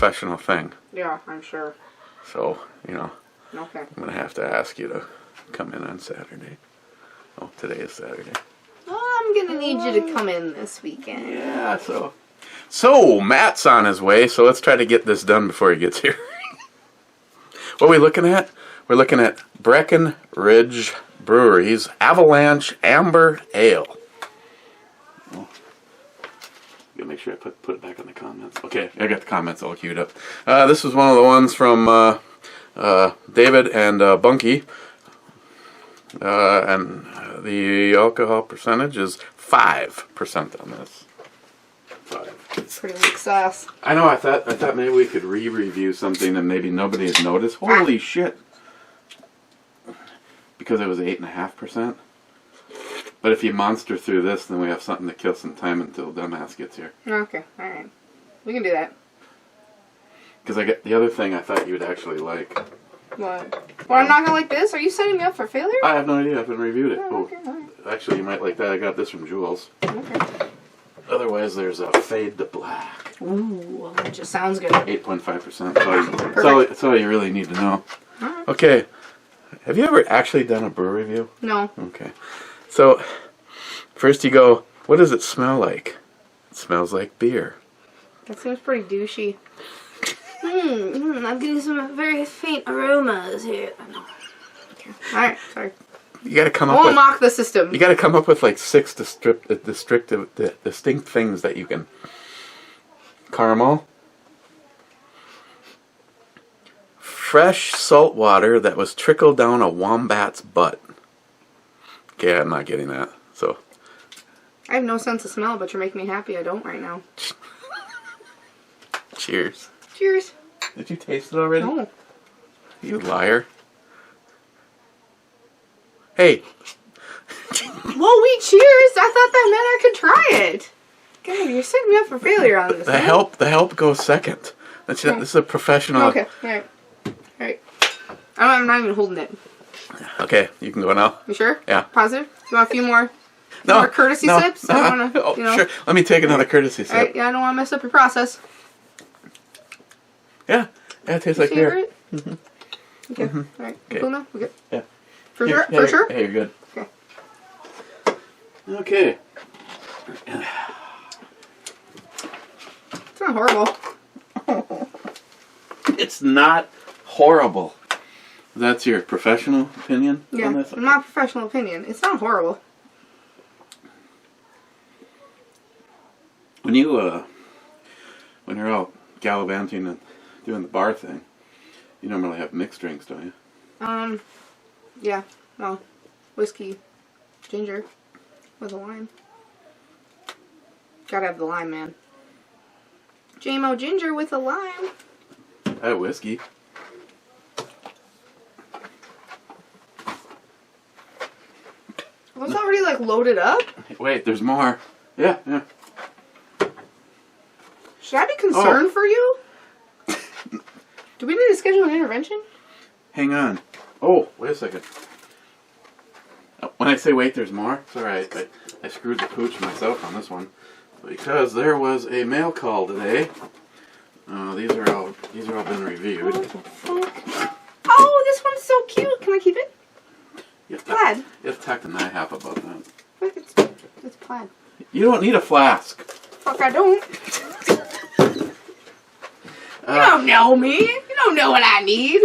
professional thing. Yeah, I'm sure. So, you know, Okay. I'm going to have to ask you to come in on Saturday. Oh, today is Saturday. I'm going to need you to come in this weekend. Yeah, So, Matt's on his way, so let's try to get this done before he gets here. What are we looking at? We're looking at Breckenridge Brewery's Avalanche Amber Ale. Oh. Gotta make sure I put it back in the comments. Okay, I got the comments all queued up. This is one of the ones from David and Bunky. And the alcohol percentage is 5% on this. 5. It's pretty weak sauce. I know. I thought maybe we could re-review something and maybe nobody had noticed. Holy shit! Because it was 8.5%. But if you monster through this, then we have something to kill some time until Dumbass gets here. Okay, all right, we can do that. Because I get the other thing I thought you would actually like. What? Well, I'm not gonna like this. Are you setting me up for failure? I have no idea. I haven't reviewed it. Oh, okay, all right. Actually, you might like that. I got this from Jules. Okay. Otherwise, there's a Fade to Black. Ooh, that just sounds good. 8.5%. That's all you really need to know. Right. Okay. Have you ever actually done a brew review? No. Okay. So, first you go, what does it smell like? It smells like beer. That seems pretty douchey. I'm getting some very faint aromas here. Okay. All right, sorry. You got to come I up won't with. mock the system. You got to come up with like 6 distinct things that you can. Caramel. Fresh salt water that was trickled down a wombat's butt. Okay, I'm not getting that. So. I have no sense of smell, but you're making me happy. I don't right now. Cheers. Cheers. Did you taste it already? No. You liar. Hey. Well, we cheers. I thought that meant I could try it. God, you're setting me up for failure on this. The help goes second. This is a professional. Okay, alright. Alright. I'm not even holding it. Okay, you can go now. You sure? Yeah. Positive? You want a few more? More courtesy sips? I don't wanna, oh, sure. Let me take another courtesy sip. Alright, yeah, I don't want to mess up your process. Yeah, it tastes like beer. Okay, alright. Okay. Cool now? We good? Yeah. For sure? For sure? Hey, you're good. Okay. Okay. It's not horrible. It's not horrible. That's your professional opinion Yeah, on this? my professional opinion. It's not horrible. When you're all gallivanting and doing the bar thing, you normally have mixed drinks, don't you? Yeah. Well, whiskey, ginger, with a lime. Gotta have the lime, man. JMO ginger with a lime. I have whiskey. Was it already like loaded up? Wait, there's more. Yeah. Should I be concerned for you? Do we need to schedule an intervention? Hang on. Oh, wait a second. When I say wait, there's more. It's alright. I screwed the pooch myself on this one. Because there was a mail call today. These are all been reviewed. What the fuck? Oh, this one's so cute. Can I keep it? Plaid. You have to talk to NIHAP about that. Look, it's plaid. You don't need a flask. Fuck, I don't. You don't know me. You don't know what I need.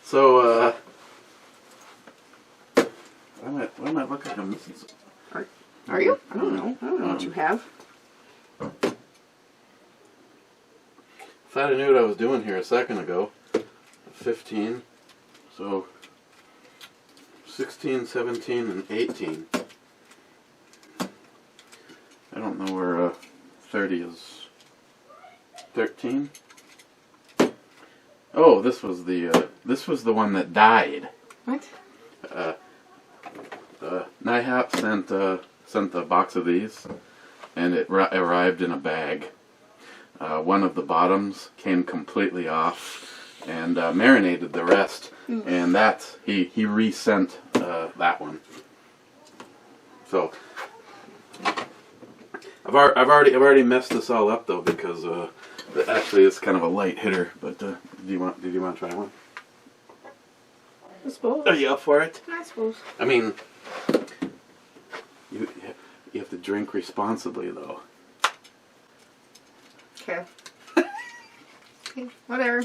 So, what am I looking at? I'm missing something. Are you? I don't know. I don't know what you have. Thought I knew what I was doing here a second ago. 15. So, 16, 17, and 18. I don't know where 30 is. 13? Oh, this was the one that died. What? NIHAP sent a box of these, and it arrived in a bag. One of the bottoms came completely off, and marinated the rest. And that he resent that one. So I've already messed this all up though, because Actually, it's kind of a light hitter, but did you want to try one? I suppose. Are you up for it? I suppose. I mean, you have to drink responsibly, though. Okay. Okay, whatever.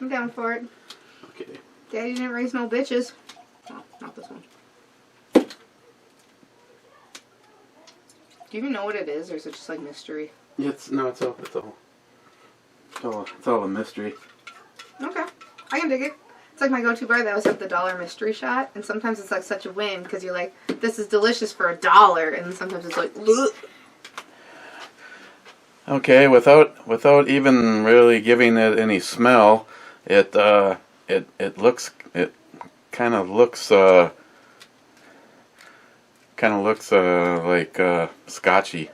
I'm down for it. Okay. Daddy didn't raise no bitches. Oh, not this one. Do you even know what it is, or is it just like mystery? Yeah, it's all a mystery. Okay, I can dig it. It's like my go-to bar. That was like the $1 mystery shot, and sometimes it's like such a win because you're like, this is delicious for $1, and sometimes it's like, ugh. Okay, without even really giving it any smell, it kind of looks like scotchy.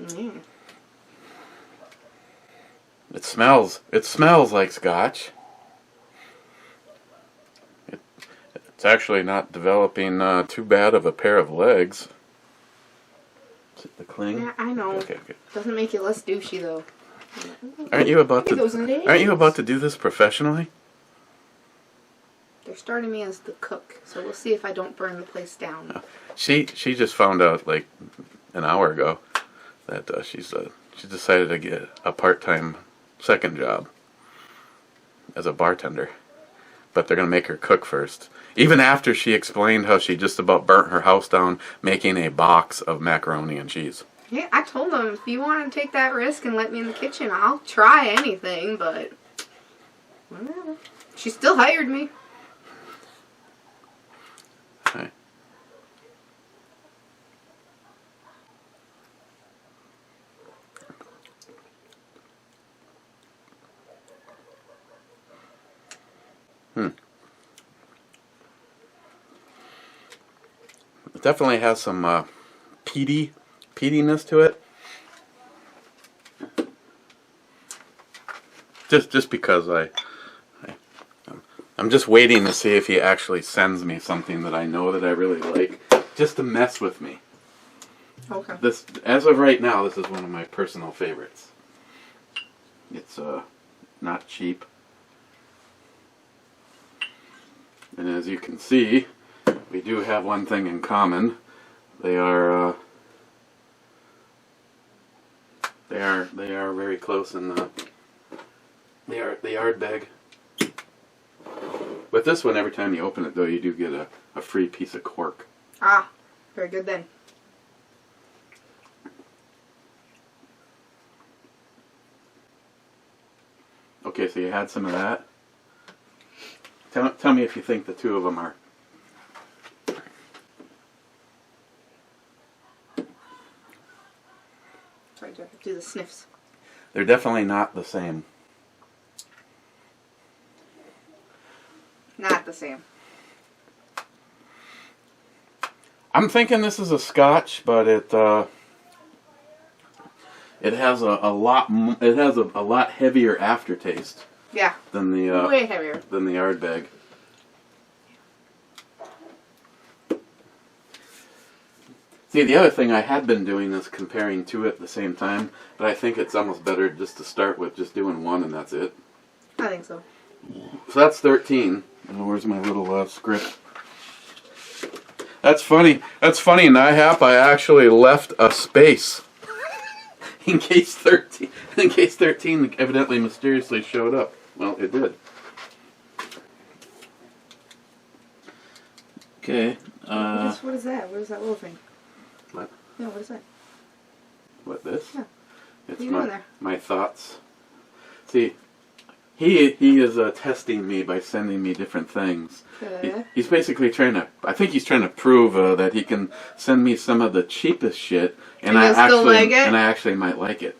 Mm. It smells like scotch. It's actually not developing too bad of a pair of legs. Is it the cling? Yeah, I know. Okay. Doesn't make you less douchey though. Aren't you about Those legs. to do this professionally? They're starting me as the cook, so we'll see if I don't burn the place down. She just found out like an hour ago that she decided to get a part-time second job as a bartender, but they're gonna make her cook first. Even after she explained how she just about burnt her house down making a box of macaroni and cheese. Yeah, I told them, if you want to take that risk and let me in the kitchen, I'll try anything, but whatever. She still hired me. Okay. It definitely has some peatiness to it. Just because I'm just waiting to see if he actually sends me something that I know that I really like, just to mess with me. Okay. This, as of right now, this is one of my personal favorites. It's not cheap, and as you can see, we do have one thing in common. They are very close in the yard bag. With this one, every time you open it, though, you do get a free piece of cork. Ah, very good then. Okay, so you had some of that. Tell me if you think the two of them are. Sorry, do I have to do the sniffs? They're definitely not the same. Not the same. I'm thinking this is a Scotch, but it has a lot heavier aftertaste. Yeah. Than the way heavier than the Ardbeg. See, the other thing I had been doing is comparing two at the same time, but I think it's almost better just to start with just doing one and that's it. I think so. So that's 13. And where's my little script? That's funny. That's funny. In IHAP, I actually left a space in case 13. In case 13 evidently mysteriously showed up. Well, it did. Okay. What is that? What is that little thing? What? Yeah, what is that? What, this? Yeah. It's what are you doing there? My thoughts. See, he is testing me by sending me different things. Okay. He's basically trying to. I think he's trying to prove that he can send me some of the cheapest shit, and I actually might like it.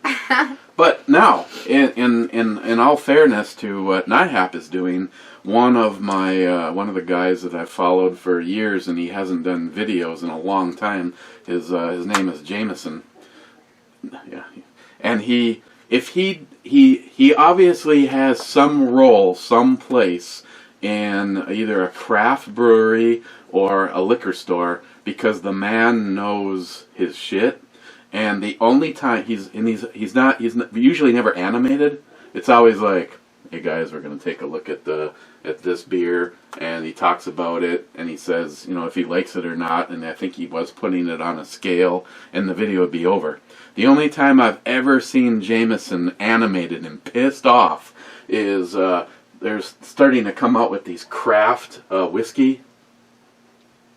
But now, in all fairness to what NIHAP is doing, one of the guys that I've followed for years, and he hasn't done videos in a long time. His name is Jameson. Yeah, and he obviously has some role, some place in either a craft brewery or a liquor store, because the man knows his shit. And the only time he's usually never animated. It's always like, hey guys, we're gonna take a look at this beer, and he talks about it, and he says, if he likes it or not, and I think he was putting it on a scale, and the video would be over. The only time I've ever seen Jameson animated and pissed off is they're starting to come out with these craft whiskey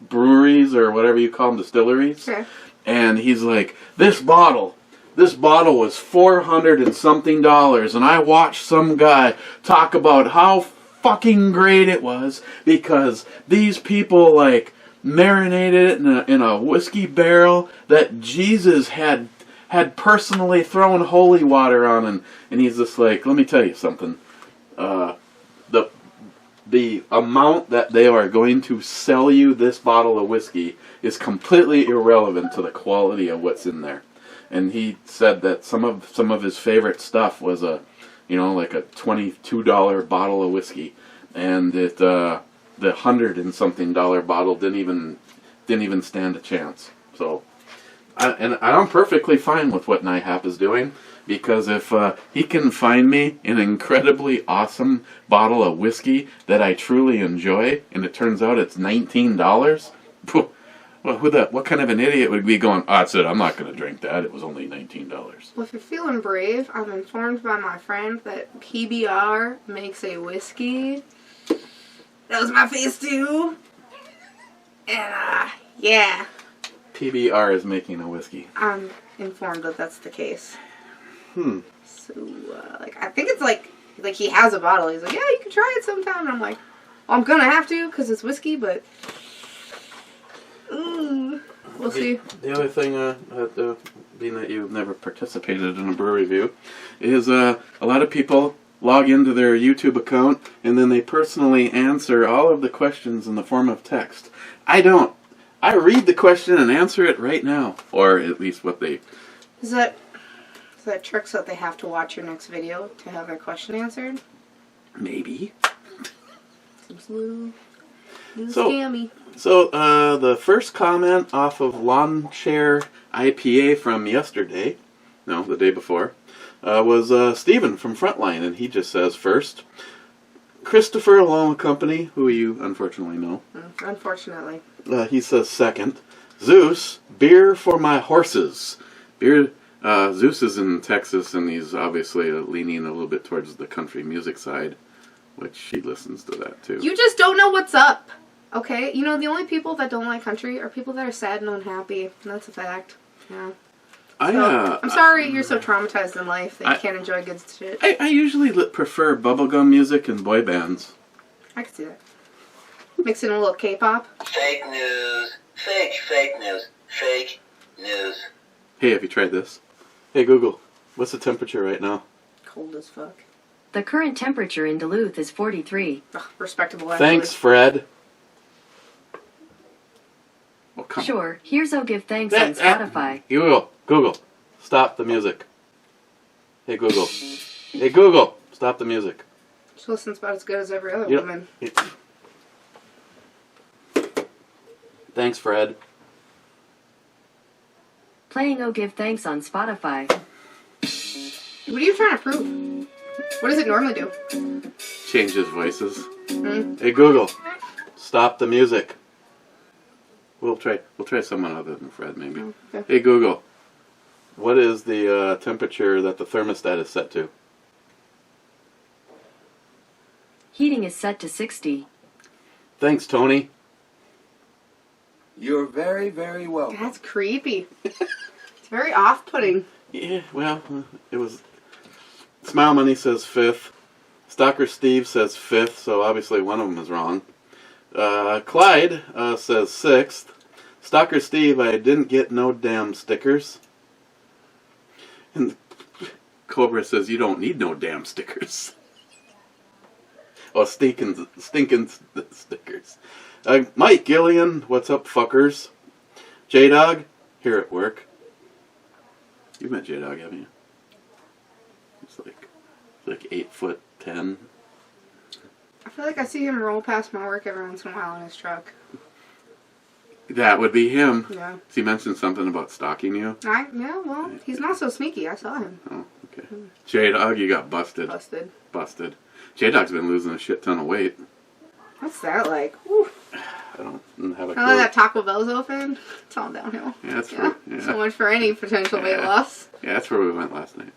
breweries, or whatever you call them, distilleries. Sure. And he's like, this bottle was $400 and something, and I watched some guy talk about how fucking great it was because these people like marinated it in a whiskey barrel that Jesus had personally thrown holy water on, and he's just like, let me tell you something. The amount that they are going to sell you this bottle of whiskey is completely irrelevant to the quality of what's in there. And he said that some of his favorite stuff was like a $22 bottle of whiskey, and the $100 and something bottle didn't even stand a chance. So, I'm perfectly fine with what NIHAP is doing, because if he can find me an incredibly awesome bottle of whiskey that I truly enjoy, and it turns out it's $19, well, what kind of an idiot would be going, that's it, I'm not going to drink that, it was only $19. Well, if you're feeling brave, I'm informed by my friend that PBR makes a whiskey. That was my face too. And, yeah. PBR is making a whiskey. I'm informed that that's the case. So, I think it's like he has a bottle. He's like, yeah, you can try it sometime. And I'm like, well, I'm gonna have to because it's whiskey, but we'll see. The other thing, being that you've never participated in a brew review, is a lot of people log into their YouTube account and then they personally answer all of the questions in the form of text. I don't. I read the question and answer it right now, or at least what they. Is that trick so that they have to watch your next video to have their question answered? Maybe. Seems a little scammy. So, the first comment off of Lawn Chair IPA from yesterday, no, the day before, was Stephen from Frontline, and he just says, first, Christopher Along Company, who you unfortunately know. Unfortunately. He says, second, Zeus, beer for my horses. Beer. Zeus is in Texas, and he's obviously leaning a little bit towards the country music side, which he listens to that too. You just don't know what's up, okay? The only people that don't like country are people that are sad and unhappy, and that's a fact. Yeah. I'm sorry you're so traumatized in life that you can't enjoy good shit. I usually prefer bubblegum music and boy bands. I can see that. Mix in a little K-pop. Fake news. Fake news. Fake news. Hey, have you tried this? Hey Google, what's the temperature right now? Cold as fuck. The current temperature in Duluth is 43. Respectable, actually. Thanks, Fred. Oh, come Sure, on. here's I'll give thanks on Spotify. Google, stop the music. Hey Google, stop the music. She listens about as good as every other woman. Thanks, Fred. Playing Oh Give Thanks on Spotify. What are you trying to prove? What does it normally do? Changes voices. Hey Google, stop the music. We'll try someone other than Fred, maybe. Okay. Hey Google, what is the temperature that the thermostat is set to? Heating is set to 60. Thanks, Tony. You're very, very welcome. That's creepy. It's very off-putting. Yeah, well, it was. Smile Money says 5th. Stalker Steve says 5th, so obviously one of them is wrong. Clyde says 6th. Stalker Steve, I didn't get no damn stickers. And Cobra says, you don't need no damn stickers. Oh, stinking stickers. Mike Gillian, what's up, fuckers? J-Dog, here at work. You've met J-Dog, haven't you? He's like 8'10". I feel like I see him roll past my work every once in a while in his truck. That would be him. Yeah. He mentioned something about stalking you. Yeah, well, he's not so sneaky. I saw him. Oh, okay. J-Dog, you got busted. Busted. J-Dog's been losing a shit ton of weight. What's that like? Whew. I don't have a Now clue. that Taco Bell's open, it's all downhill. Yeah, that's Yeah. yeah. So much for any potential weight loss. Yeah, that's where we went last night.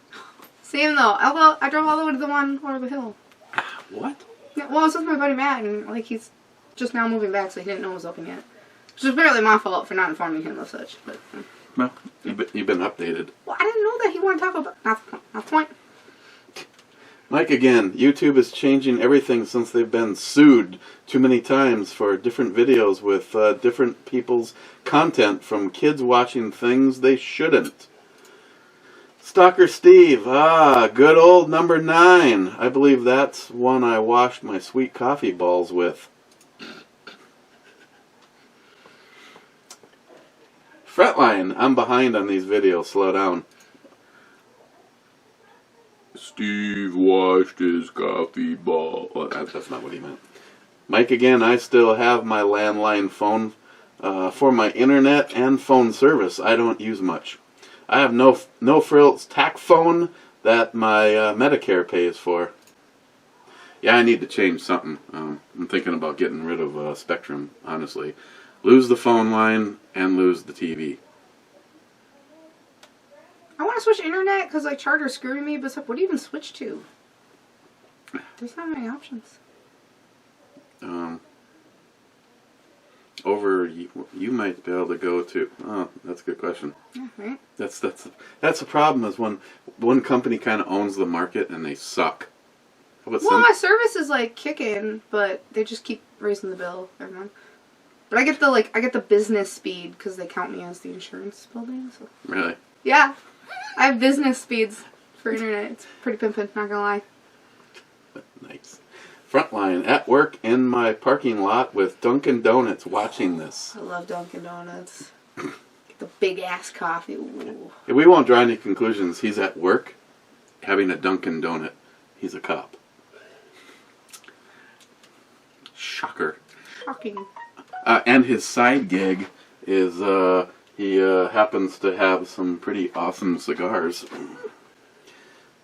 Same though. Although I drove all the way to the one over the hill. What? Yeah, well, I was with my buddy Matt, and like he's just now moving back, so he didn't know it was open yet. Which is apparently my fault for not informing him of such. But No, you've been updated. well, I didn't know that he wanted Taco Bell. Not the point. Not the point. Mike again, YouTube is changing everything since they've been sued too many times for different videos with different people's content, from kids watching things they shouldn't. Stalker Steve, good old number 9. I believe that's one I washed my sweet coffee balls with. Frontline, I'm behind on these videos, slow down. Steve washed his coffee ball. Well, that's not what he meant. Mike again, I still have my landline phone for my internet and phone service. I don't use much. I have no frills tac phone that my Medicare pays for. Yeah, I need to change something. I'm thinking about getting rid of Spectrum, honestly. Lose the phone line and lose the TV. I want to switch internet because like Charter's screwing me, but it's like, what do you even switch to? There's not many options. You might be able to go to. Oh, that's a good question. Yeah, right. That's the problem, is when one company kind of owns the market and they suck. Well, my service is like kicking, but they just keep raising the bill every month. But I get the business speed because they count me as the insurance building. So. Really? Yeah, I have business speeds for internet. It's pretty pimpin', not gonna lie. Nice. Frontline, at work in my parking lot with Dunkin' Donuts watching this. I love Dunkin' Donuts. Get the big ass coffee. Ooh. We won't draw any conclusions. He's at work having a Dunkin' Donut. He's a cop. Shocker. Shocking. And his side gig is he happens to have some pretty awesome cigars.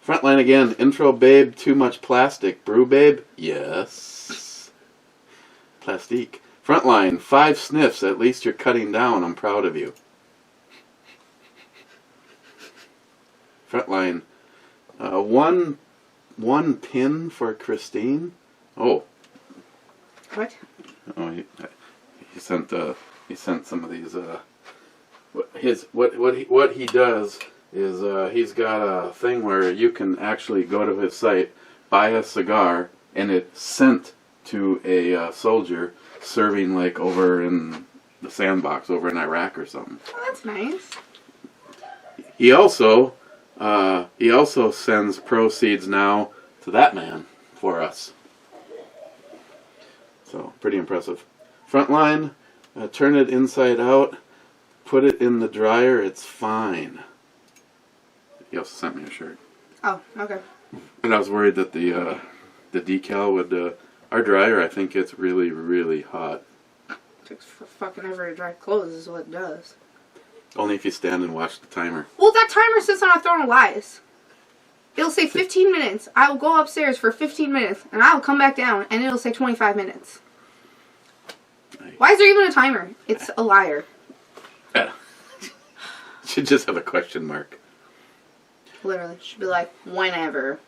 Frontline again. Intro babe, too much plastic. Brew babe? Yes. Plastique. Frontline, 5 sniffs. At least you're cutting down. I'm proud of you. Frontline, one pin for Christine. Oh. What? Oh, he sent some of these. What he does is he's got a thing where you can actually go to his site, buy a cigar, and it's sent to a soldier serving like over in the sandbox over in Iraq or something. Oh, that's nice. He also sends proceeds now to that man for us. So, pretty impressive. Frontline, turn it inside out, put it in the dryer, it's fine. He also sent me a shirt. Oh, okay. And I was worried that the decal would, our dryer, I think it's really, really hot. Takes for fucking ever to dry clothes is what it does. Only if you stand and watch the timer. Well, that timer sits on a throne of lies. It'll say 15 minutes. I will go upstairs for 15 minutes, and I will come back down, and it'll say 25 minutes. Nice. Why is there even a timer? It's a liar. Should just have a question mark. Literally. Should be like, whenever.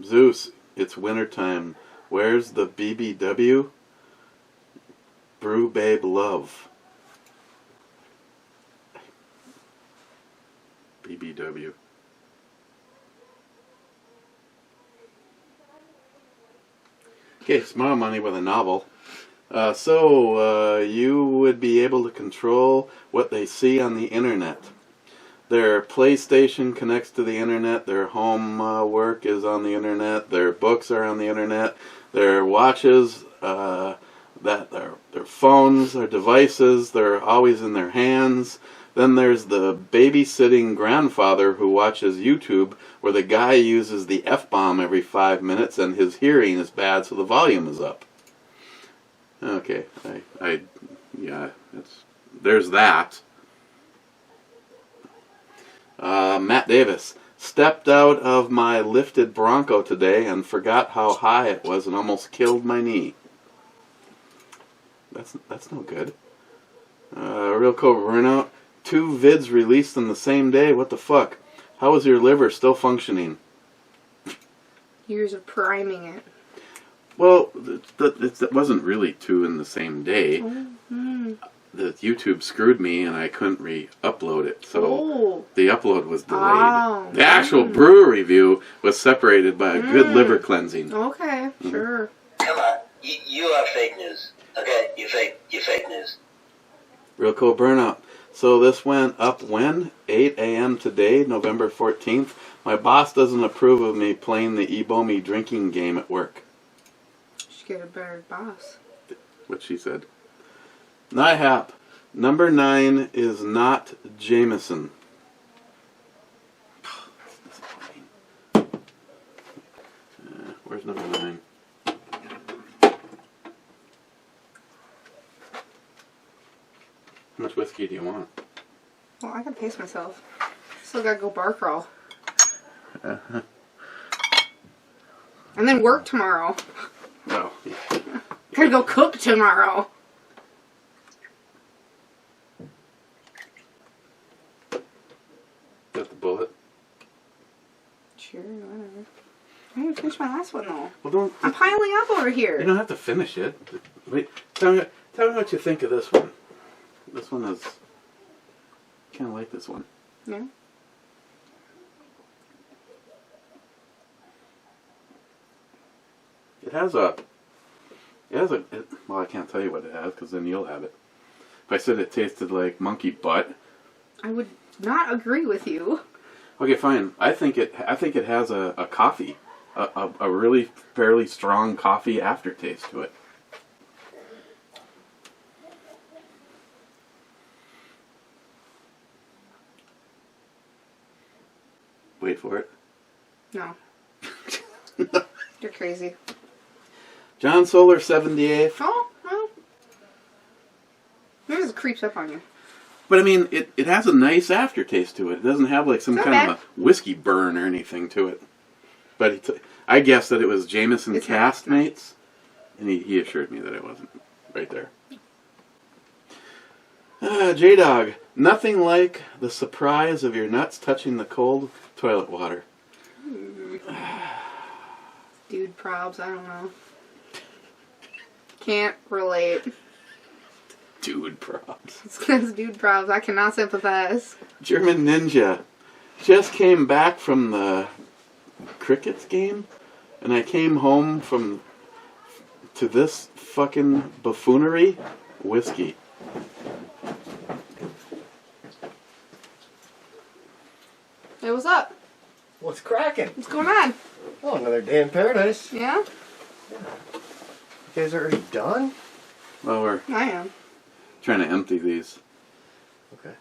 Zeus, it's wintertime. Where's the BBW? Brew Babe Love. BBW. Okay, Smile Money with a novel. So you would be able to control what they see on the internet. Their PlayStation connects to the internet. Their homework is on the internet. Their books are on the internet. Their watches, their phones, their devices, they're always in their hands. Then there's the babysitting grandfather who watches YouTube, where the guy uses the F-bomb every 5 minutes and his hearing is bad, so the volume is up. Okay, yeah, there's that. Matt Davis. Stepped out of my lifted Bronco today and forgot how high it was and almost killed my knee. That's no good. Real Cobra Burnout. 2 vids released in the same day. What the fuck? How is your liver still functioning? Years of priming it. Well, it wasn't really 2 in the same day. Mm-hmm. The YouTube screwed me and I couldn't re-upload it. So Oh. the upload was delayed. Oh. The actual brewer review was separated by a good liver cleansing. Okay, sure. Come on, you are fake news. Okay, you fake news. Real cool burnout. So this went up when? 8 a.m. today, November 14th. My boss doesn't approve of me playing the ebomey drinking game at work. Should get a better boss. What she said. NIHAP. Number 9 is not Jameson. That's disappointing. Where's number 9? How much whiskey do you want? Well, I can pace myself. Still gotta go bar crawl. Uh-huh. And then work tomorrow. Well, Gotta go cook tomorrow. got the bullet. Sure, whatever. I didn't finish my last one though. Well, don't. I'm piling up over here. You don't have to finish it. Wait, tell me what you think of this one. This one is kind of like this one. Yeah. It has well, I can't tell you what it has because then you'll have it. If I said it tasted like monkey butt. I would not agree with you. Okay, fine. I think it has a coffee, a really fairly strong coffee aftertaste to it. Wait for it. No. You're crazy. John Solar 78. Oh, well. Maybe it creeps up on you. But I mean, it has a nice aftertaste to it. It doesn't have like some Not kind bad. of a whiskey burn or anything to it. But I guessed that it was Jameson It's not. Castmates, and he assured me that it wasn't. Right there. J-Dog, nothing like the surprise of your nuts touching the cold toilet water. Dude probs, I don't know. Can't relate. Dude, props. It's dude probs. I cannot sympathize. German Ninja, just came back from the Crickets game, and I came home to this fucking buffoonery. Whiskey. Hey, what's up? What's cracking? What's going on? Oh, another day in paradise. Yeah? You guys already done? Well, we're I am. trying to empty these. Okay.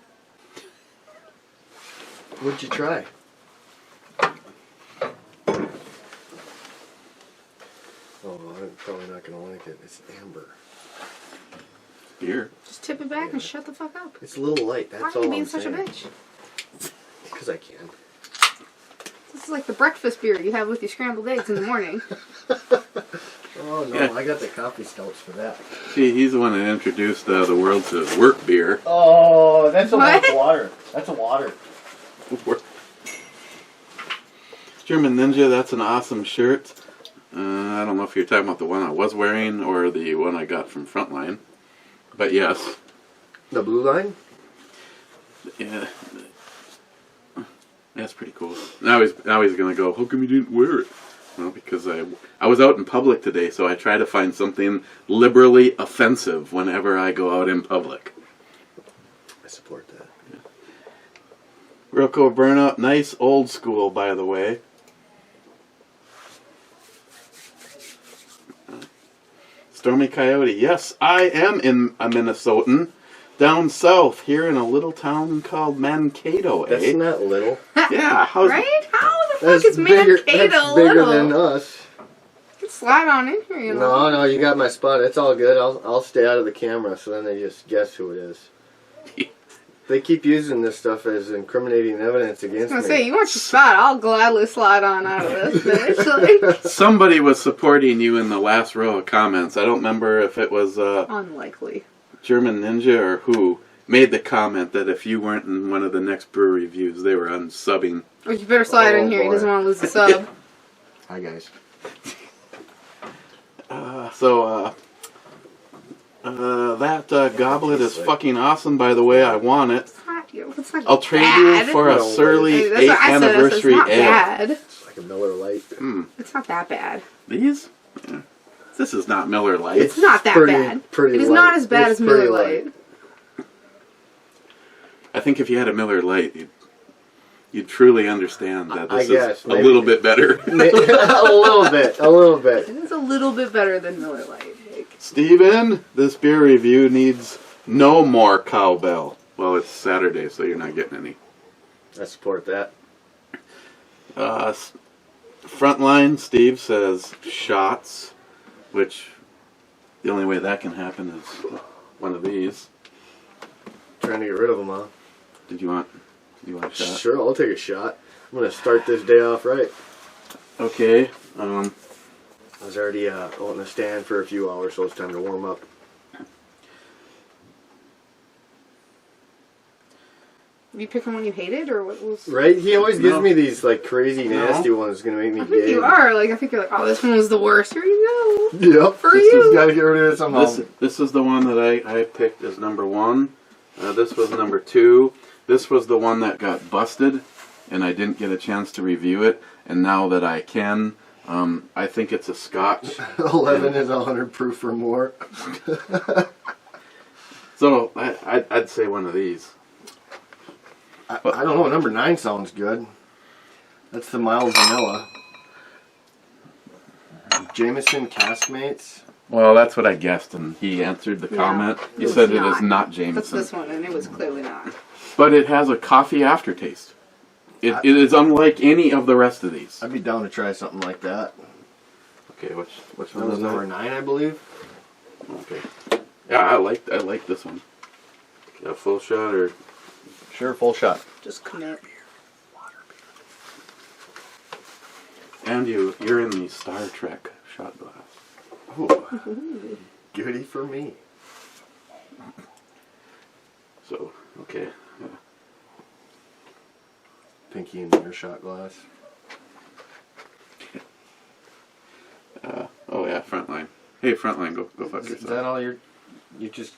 What'd you try? Oh, I'm probably not gonna like it. It's amber. Beer. Just tip it back and shut the fuck up. It's a little light. Why That's are all you being I'm such saying. a bitch? Because I can. This is like the breakfast beer you have with your scrambled eggs in the morning. Oh no, Yeah. I got the coffee stouts for that. See, he's the one that introduced the world to work beer. Oh, that's a What? water. That's a water. German Ninja, that's an awesome shirt. I don't know if you're talking about the one I was wearing or the one I got from Frontline. But yes. The blue line? Yeah. That's pretty cool. Now he's going to go, how come you didn't wear it? Well, because I was out in public today, so I try to find something liberally offensive whenever I go out in public. I support that. Yeah. Real cool burnout. Nice old school, by the way. Stormy Coyote. Yes, I am a Minnesotan. Down south, here in a little town called Mankato, That's eh? not little. Yeah, how's Right? How the fuck That's is bigger. Mankato That's bigger little? than us. It's slide on in here, you know. No, you got my spot. It's all good. I'll stay out of the camera, so then they just guess who it is. They keep using this stuff as incriminating evidence against me. I was gonna say, you want your spot, I'll gladly slide on out of this, bitch. Like, Somebody was supporting you in the last row of comments. I don't remember if it was unlikely. German Ninja or who made the comment that if you weren't in one of the next brew reviews, they were unsubbing. Or you better slide in here, he doesn't want to lose the sub. Hi, guys. That goblet is fucking awesome, by the way. I want it. It's not I'll trade bad. you for a No, Surly That's 8th what I said, anniversary it's not ale. bad. It's like a Miller Lite. It's not that bad. These? Yeah. This is not Miller Lite. It's not that bad. It is not as bad as Miller Lite. I think if you had a Miller Lite, you'd truly understand that I this guess, is a maybe. little bit better. a little bit. It is a little bit better than Miller Lite. Steven, this beer review needs no more cowbell. Well, it's Saturday, so you're not getting any. I support that. Frontline, Steve says shots, which the only way that can happen is one of these. Trying to get rid of them, huh? Do you want a shot? Sure, I'll take a shot. I'm going to start this day off right. Okay. I was already out in the stand for a few hours, so it's time to warm up. Have you picked one you hated, or what was... Right? He always gives me these, like, crazy, nasty ones going to make me I think gay. you are. Like, I think you're like, oh, this one was the worst. Here you go. Yep. For Just you. got to get rid of it somehow. This is the one that I picked as number 1. This was number 2. This was the one that got busted, and I didn't get a chance to review it. And now that I can, I think it's a Scotch. 11 is 100 proof or more. So I'd say one of these. I don't know. Number 9 sounds good. That's the mild vanilla. Jameson Caskmates. Well, that's what I guessed, and he answered the comment. He said it is not That's Jameson. this one, and it was clearly not. But it has a coffee aftertaste. It is unlike any of the rest of these. I'd be down to try something like that. Okay, which That one was was number that? 9, I believe. Okay. Yeah, I like this one. A full shot or Sure, full shot. Just commit. and you're in the Star Trek shot glass. Ooh. Goody for me. So okay. Pinky in your shot glass. Oh yeah, Frontline. Hey, Frontline, go fuck Is yourself. that all you're just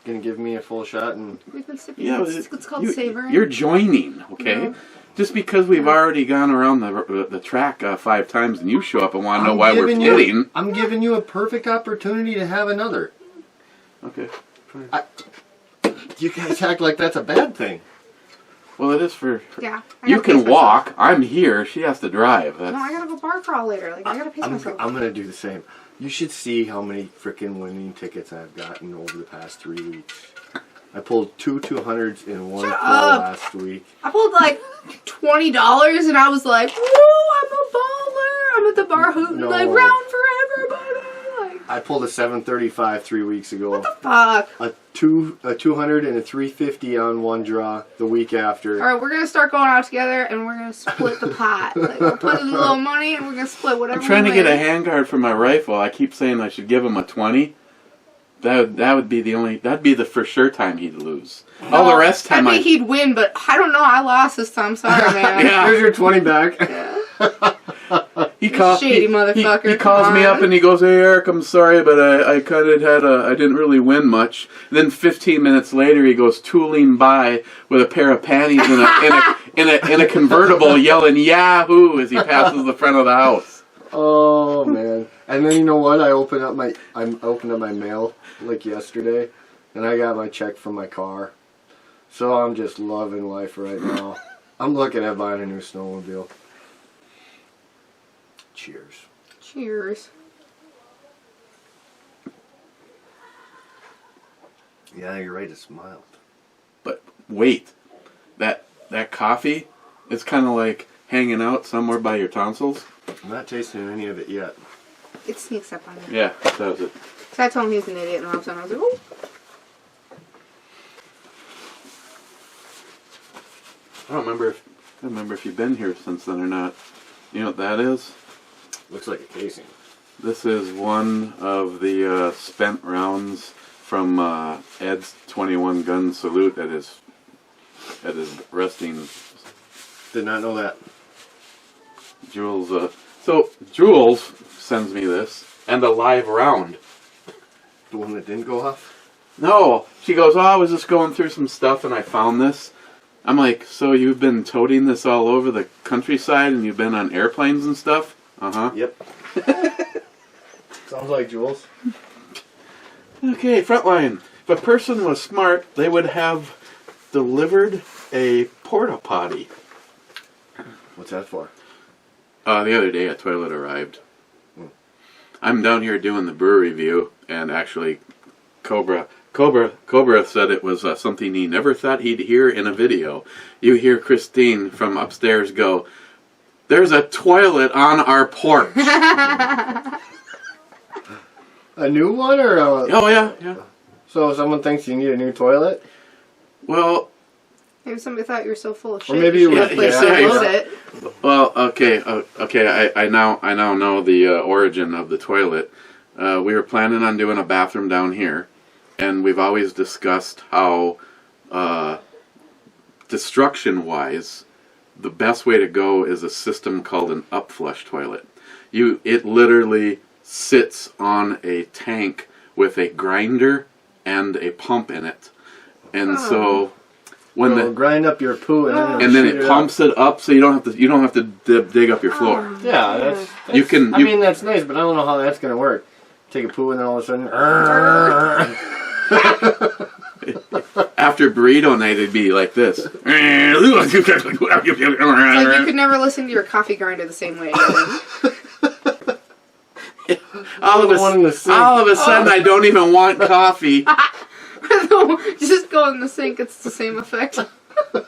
gonna give me a full shot and We've been sipping. Yeah, It's called savoring. You're joining, okay? No. Just because we've already gone around the track 5 times and you show up and want to know why we're kidding. I'm giving you a perfect opportunity to have another. Okay. Fine. You guys act like that's a bad thing. Well, it is for. Yeah. I You gotta pace can walk. myself. I'm here. She has to drive. That's, No, I gotta go bar crawl later. Like, I gotta pace myself. I'm gonna do the same. You should see how many freaking winning tickets I've gotten over the past 3 weeks. I pulled 2 200s in one Shut pull up. last week. I pulled like $20 and I was like, woo, I'm a baller. I'm at the bar hooting No. like round for everybody. Like, I pulled a 735 3 weeks ago. fuck. A 200 and a 350 on one draw the week after. Alright, we're gonna start going out together and we're gonna split the pot. Like, we'll put in a little money and we're gonna split whatever I'm trying to we get a win. handguard for my rifle. I keep saying I should give him a 20. That would be the only. That'd be the for sure time he'd lose. All the rest time I think he'd win, but I don't know. I lost this time. Sorry, man. Yeah. Here's your 20 back. He calls shady motherfucker, He calls come me on. up and he goes, "Hey Eric, I'm sorry, but I kind of had I didn't really win much." And then 15 minutes later, he goes tooling by with a pair of panties in a convertible, yelling "Yahoo!" as he passes the front of the house. Oh man! And then you know what? I opened up my mail like yesterday, and I got my check from my car. So I'm just loving life right now. I'm looking at buying a new snowmobile. Cheers. Cheers. Yeah, you're right. It's mild. But wait, that coffee is kind of like hanging out somewhere by your tonsils. I'm not tasting any of it yet. It sneaks up on me. Yeah, that was it. So I told him he was an idiot, and all of a sudden I was like, oh. I don't remember if you've been here since then or not. You know what that is? Looks like a casing. This is one of the spent rounds from Ed's 21 gun salute at his resting. Did not know that. Jules. So Jules sends me this and a live round. The one that didn't go off? No, she goes, oh, I was just going through some stuff and I found this. I'm like, so you've been toting this all over the countryside and you've been on airplanes and stuff? Uh-huh. Yep. Sounds like Jules. Okay, Frontline. If a person was smart, they would have delivered a porta potty. What's that for? The other day a toilet arrived. I'm down here doing the brew review, and actually Cobra said it was something he never thought he'd hear in a video. You hear Christine from upstairs go, "There's a toilet on our porch." A new one or a... Oh, yeah. So someone thinks you need a new toilet? Well, Maybe somebody thought you were so full of shit. Or maybe you it should was- have placed yeah, to yeah. load it. well, okay. I now know the origin of the toilet. We were planning on doing a bathroom down here, and we've always discussed how, destruction-wise, the best way to go is a system called an upflush toilet. It literally sits on a tank with a grinder and a pump in it, and so when It'll grind up your poo and then it pumps it up, so you don't have to dig up your floor. Yeah, that's You can. I mean, that's nice, but I don't know how that's going to work. Take a poo and then all of a sudden... After burrito night, it'd be like this. It's like you could never listen to your coffee grinder the same way again. all of a sudden, I don't even want coffee. Just go in the sink, it's the same effect.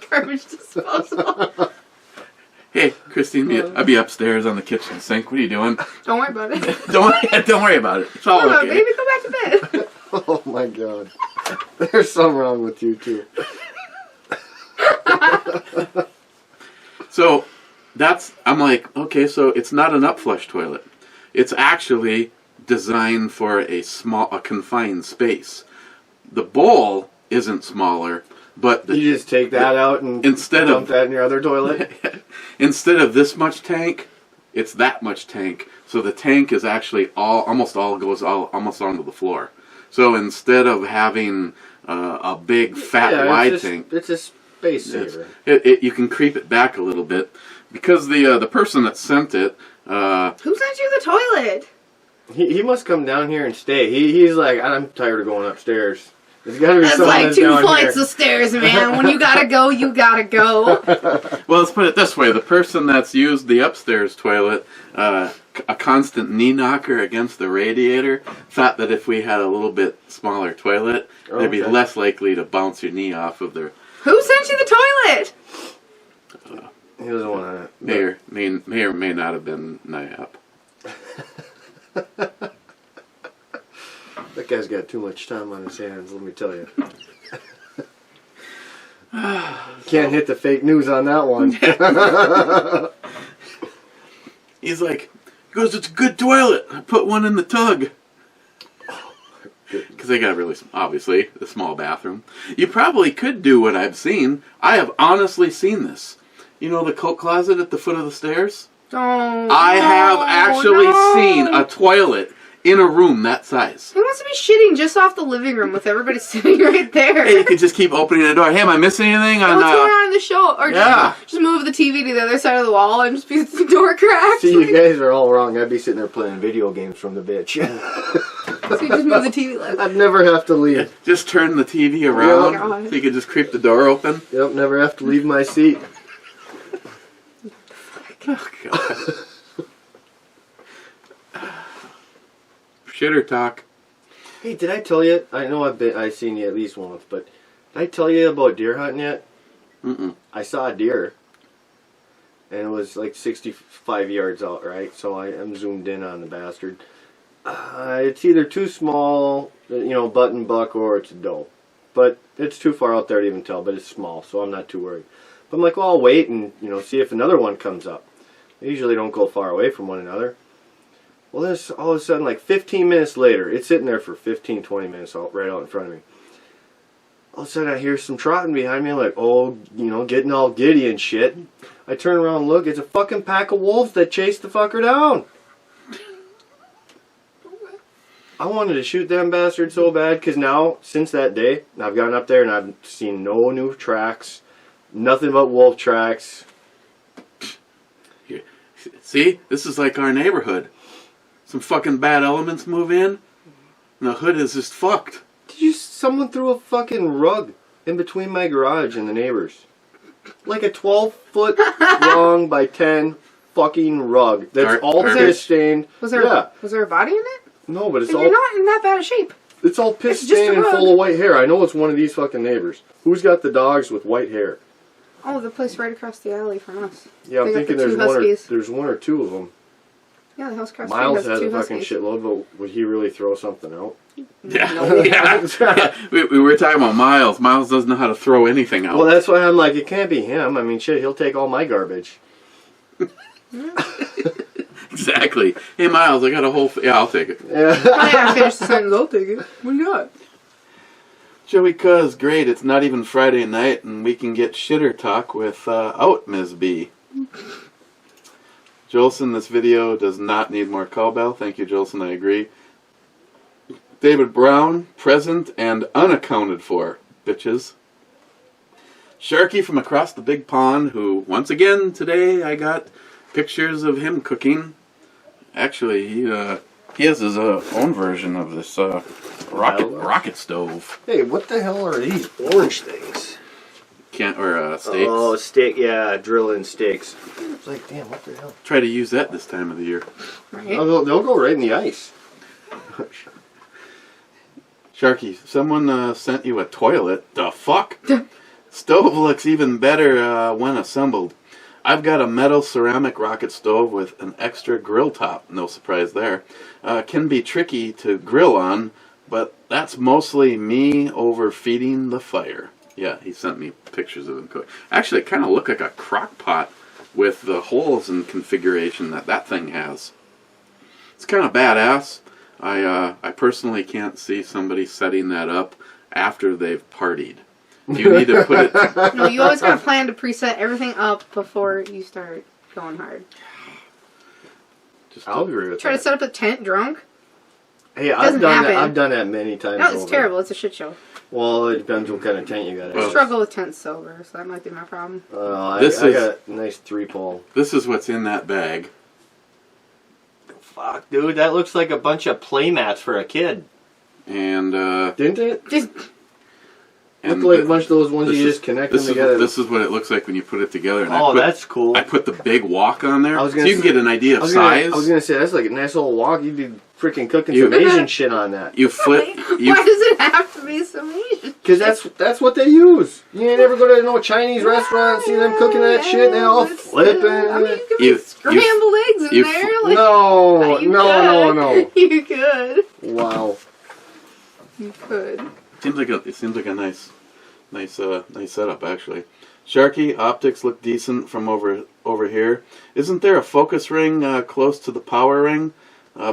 Garbage disposal. Hey, Christine, I'll be upstairs on the kitchen sink. What are you doing? Don't worry about it. Don't worry about it. It's all Come on, okay. baby, go back to bed. Oh my god. There's something wrong with you too. So I'm like, okay, so it's not an upflush toilet. It's actually designed for a confined space. The bowl isn't smaller, but You just take that out and dump that in your other toilet? instead of this much tank, it's that much tank. So the tank is actually almost all goes onto the floor. So instead of having a big fat wide tank, it's a space saver. you can creep it back a little bit because the person that sent it. Who sent you the toilet? He must come down here and stay. He's like, I'm tired of going upstairs. There's got to be That's someone like that's 2 down flights here. of stairs, man. When you gotta go, you gotta go. Well, let's put it this way: the person that's used the upstairs toilet, a constant knee knocker against the radiator, thought that if we had a little bit smaller toilet, they'd be less likely to bounce your knee off of their. Who sent you the toilet? He doesn't want to. May or may not have been NIAP. That guy's got too much time on his hands, let me tell you. Can't hit the fake news on that one. He goes, it's a good toilet. I put one in the tug. Because they got obviously, a small bathroom. You probably could do what I've seen. I have honestly seen this. You know the coat closet at the foot of the stairs? I have actually seen a toilet in a room that size. Who wants to be shitting just off the living room with everybody sitting right there? Hey, you could just keep opening the door. Hey, am I missing anything? What's going on in the show? Or just move the TV to the other side of the wall and just be the door cracked. See, you guys are all wrong. I'd be sitting there playing video games from the bitch. So you just move the TV like I'd never have to leave. Just turn the TV around God. so you could just creep the door open. Yep, never have to leave my seat. Oh, God. Shitter talk. Hey, did I tell you? I know I've seen you at least once, but did I tell you about deer hunting yet? Mm-mm. I saw a deer. and it was like 65 yards out, right? So I'm zoomed in on the bastard. It's either too small, button buck, or it's a doe. But it's too far out there to even tell, but it's small, so I'm not too worried. But I'm like, well, I'll wait and, see if another one comes up. They usually don't go far away from one another. Well, this all of a sudden, like 15 minutes later, it's sitting there for 15, 20 minutes right out in front of me. All of a sudden, I hear some trotting behind me, like, getting all giddy and shit. I turn around and look, it's a fucking pack of wolves that chased the fucker down. I wanted to shoot them bastards so bad, because now, since that day, I've gone up there and I've seen no new tracks, nothing but wolf tracks. See, this is like our neighborhood. Some fucking bad elements move in, and the hood is just fucked. Someone threw a fucking rug in between my garage and the neighbors. Like a 12-foot long by 10 fucking rug that's all piss stained. Was there a body in it? No, but you're not in that bad a shape. It's all piss stained and full of white hair. I know it's one of these fucking neighbors. Who's got the dogs with white hair? Oh, the place right across the alley from us. Yeah, I'm thinking there's one or two of them. Yeah, the house across the Miles street has has a two fucking shitload, but would he really throw something out? Yeah, yeah. We were talking about Miles. Miles doesn't know how to throw anything out. Well, that's why I'm like, it can't be him. I mean, shit, he'll take all my garbage. Exactly. Hey, Miles, I got a whole... Yeah, I'll take it. Yeah. I finished the sentence, I'll take it. What do you got? Joey Cuz, great. It's not even Friday night, and we can get shitter talk without Ms. B. Jolson, this video does not need more cowbell. Thank you, Jolson. I agree. David Brown, present and unaccounted for, bitches. Sharky from across the big pond, who, once again, today I got pictures of him cooking. Actually, he has his own version of this rocket stove. Hey, what the hell are these orange things? Steaks. Oh, steak, yeah, drilling steaks. It's like, damn, what the hell? Try to use that this time of the year. Right. Oh, they'll go right in the ice. Sharky, someone sent you a toilet. The fuck? Stove looks even better when assembled. I've got a metal ceramic rocket stove with an extra grill top. No surprise there. Can be tricky to grill on, but that's mostly me overfeeding the fire. Yeah, he sent me pictures of him cooking. Actually, it kind of looked like a crock pot with the holes and configuration that thing has. It's kind of badass. I personally can't see somebody setting that up after they've partied. You need to put it... No, you always got to plan to preset everything up before you start going hard. I'll agree with Try to set up a tent drunk. Hey, I've done that many times. No, it's terrible. It's a shit show. Well, it depends what kind of tent you got. I struggle with tents sober, so that might be my problem. I got a nice 3-pole. This is what's in that bag. Fuck, dude, that looks like a bunch of play mats for a kid. And, didn't it? And looked like a bunch of those ones you just connect them together. This is what it looks like when you put it together. And that's cool. I put the big wok on there, so you can get an idea of size. I was going to say, that's like a nice little wok. You'd be freaking cooking some Asian shit on that. You flip... Why does it have to be some Asian? Because that's what they use. You ain't never go to no Chinese restaurant and see them cooking that shit. They all flipping. I mean, you could put scrambled eggs in there. Like, no. You could. Wow. You could. It seems like a nice setup, actually. Sharky, optics look decent from over here. Isn't there a focus ring close to the power ring?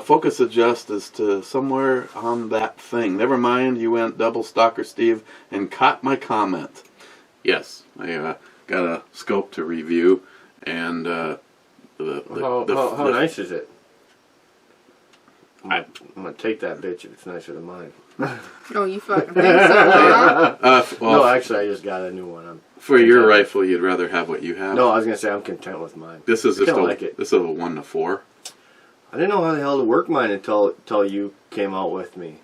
Focus adjust is to somewhere on that thing. Never mind, you went double stalker Steve and caught my comment. Yes, I got a scope to review, and how nice is it? I'm gonna take that bitch if it's nicer than mine. Oh, you fucking think so, huh? No, actually, I just got a new one. For your rifle, you'd rather have what you have? No, I was gonna say I'm content with mine. This is just this is a 1-4. I didn't know how the hell to work mine until you came out with me.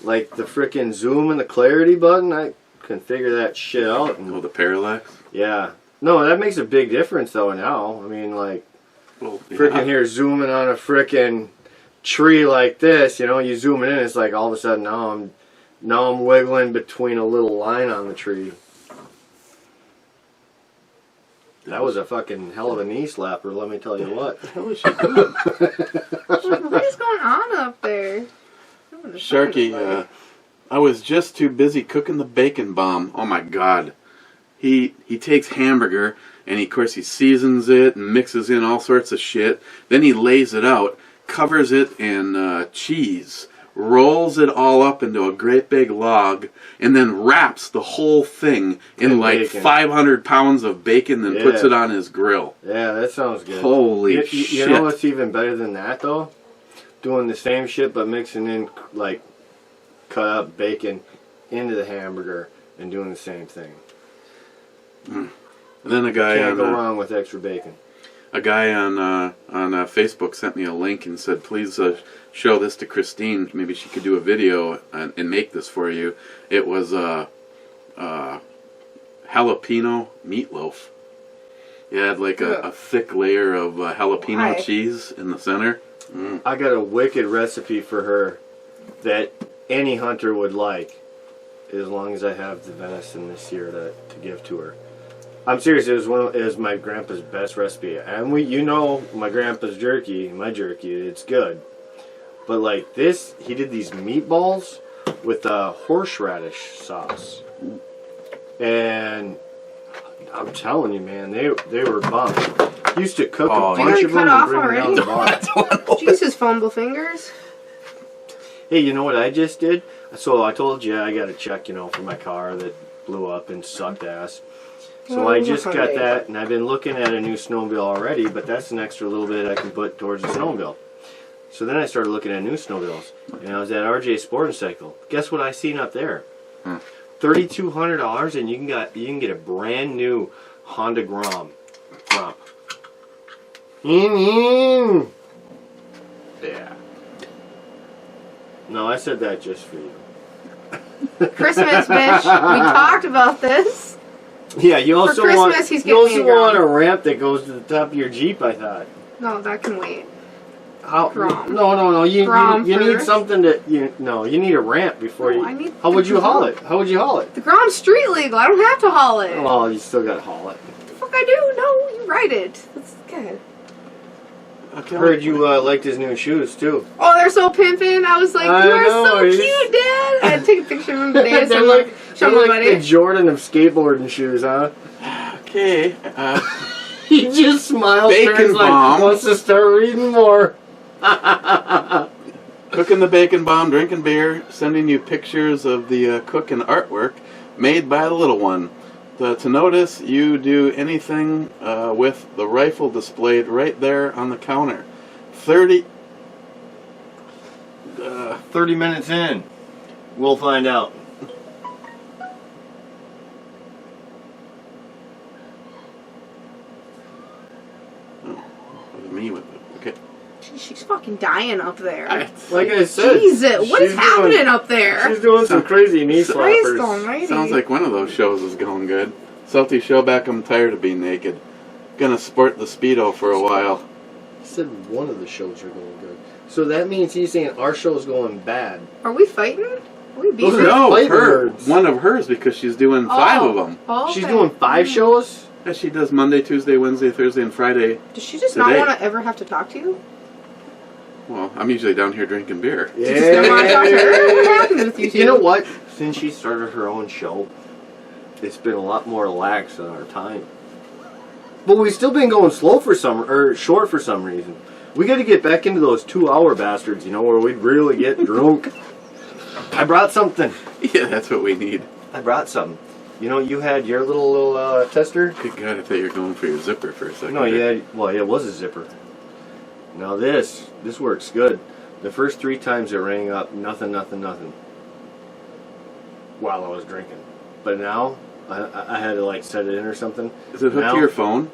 Like the frickin' zoom and the clarity button, I can figure that shit out. And, the parallax? Yeah. No, that makes a big difference though now. I mean, like, frickin' here zooming on a frickin' tree like this, you zoom it in, it's like all of a sudden now I'm wiggling between a little line on the tree. That was a fucking hell of a knee slapper, let me tell you what. What was she doing? What is going on up there? Sharky, I was just too busy cooking the bacon bomb. Oh my God. He takes hamburger and of course he seasons it and mixes in all sorts of shit. Then he lays it out, covers it in cheese, rolls it all up into a great big log, and then wraps the whole thing in like bacon. 500 pounds of bacon and puts it on his grill. Yeah, that sounds good. Holy shit. You know what's even better than that, though? Doing the same shit, but mixing in, like, cut up bacon into the hamburger and doing the same thing. And then a guy Can't go wrong with extra bacon. A guy on Facebook sent me a link and said, please show this to Christine. Maybe she could do a video and make this for you. It was jalapeno meatloaf. It had like a thick layer of jalapeno cheese in the center. Mm. I got a wicked recipe for her that any hunter would like, as long as I have the venison this year to give to her. I'm serious. It was my grandpa's best recipe, and my grandpa's jerky, it's good. But like this, he did these meatballs with horseradish sauce, and I'm telling you, man, they were bomb. He used to cook a bunch of them and bring them down the bar. Jesus, fumble fingers. Hey, you know what I just did? So I told you I got a check, for my car that blew up and sucked ass. So I just got that, and I've been looking at a new snowmobile already, but that's an extra little bit I can put towards the snowmobile. So then I started looking at new snowmobiles, and I was at RJ Sport and Cycle. Guess what I seen up there? $3,200, and you can get a brand new Honda Grom. Yeah. No, I said that just for you. Christmas, bitch. We talked about this. Yeah, you also want a ramp that goes to the top of your Jeep, I thought. No, that can wait. Grom. No. You need something you need a ramp before you. How would you haul it? The Grom's street legal. I don't have to haul it. Well, you still gotta haul it. The fuck I do? No, you ride it. That's good. I heard you liked his new shoes too. Oh, they're so pimpin'. I was like, you are so cute, Dad. I had to take a picture of him today. They're like the Jordan of skateboarding shoes, huh? Okay. He just smiles. Bacon bomb. Wants to start reading more. Cooking the bacon bomb, drinking beer, sending you pictures of the cooking artwork made by the little one. To notice, you do anything with the rifle displayed right there on the counter. 30 minutes in, we'll find out. Me with it. Okay. She's fucking dying up there. Like I said, Jesus, what is happening up there? She's doing some crazy knee slappers. Sounds like one of those shows is going good. Salty Showback, I'm tired of being naked. Gonna sport the Speedo for a while. He said one of the shows are going good. So that means he's saying our show's going bad. Are we fighting? Are we beefing? No, one of hers, because she's doing 5 of them. Oh, okay. She's doing 5 shows? Yeah, she does Monday, Tuesday, Wednesday, Thursday, and Friday. Does she just not want to ever have to talk to you? Well, I'm usually down here drinking beer. Yeah. You just don't want to talk to her? What happened with you two? You know what? Since she started her own show, it's been a lot more lax on our time. But we've still been going short for some reason. We got to get back into those 2-hour bastards, where we'd really get drunk. I brought something. Yeah, that's what we need. I brought something. You had your little tester? Good God, I thought you were going for your zipper for a second. No, yeah, well, it was a zipper. Now this works good. The first 3 times it rang up, nothing, while I was drinking. But now, I had to set it in or something. Is it hooked to your phone?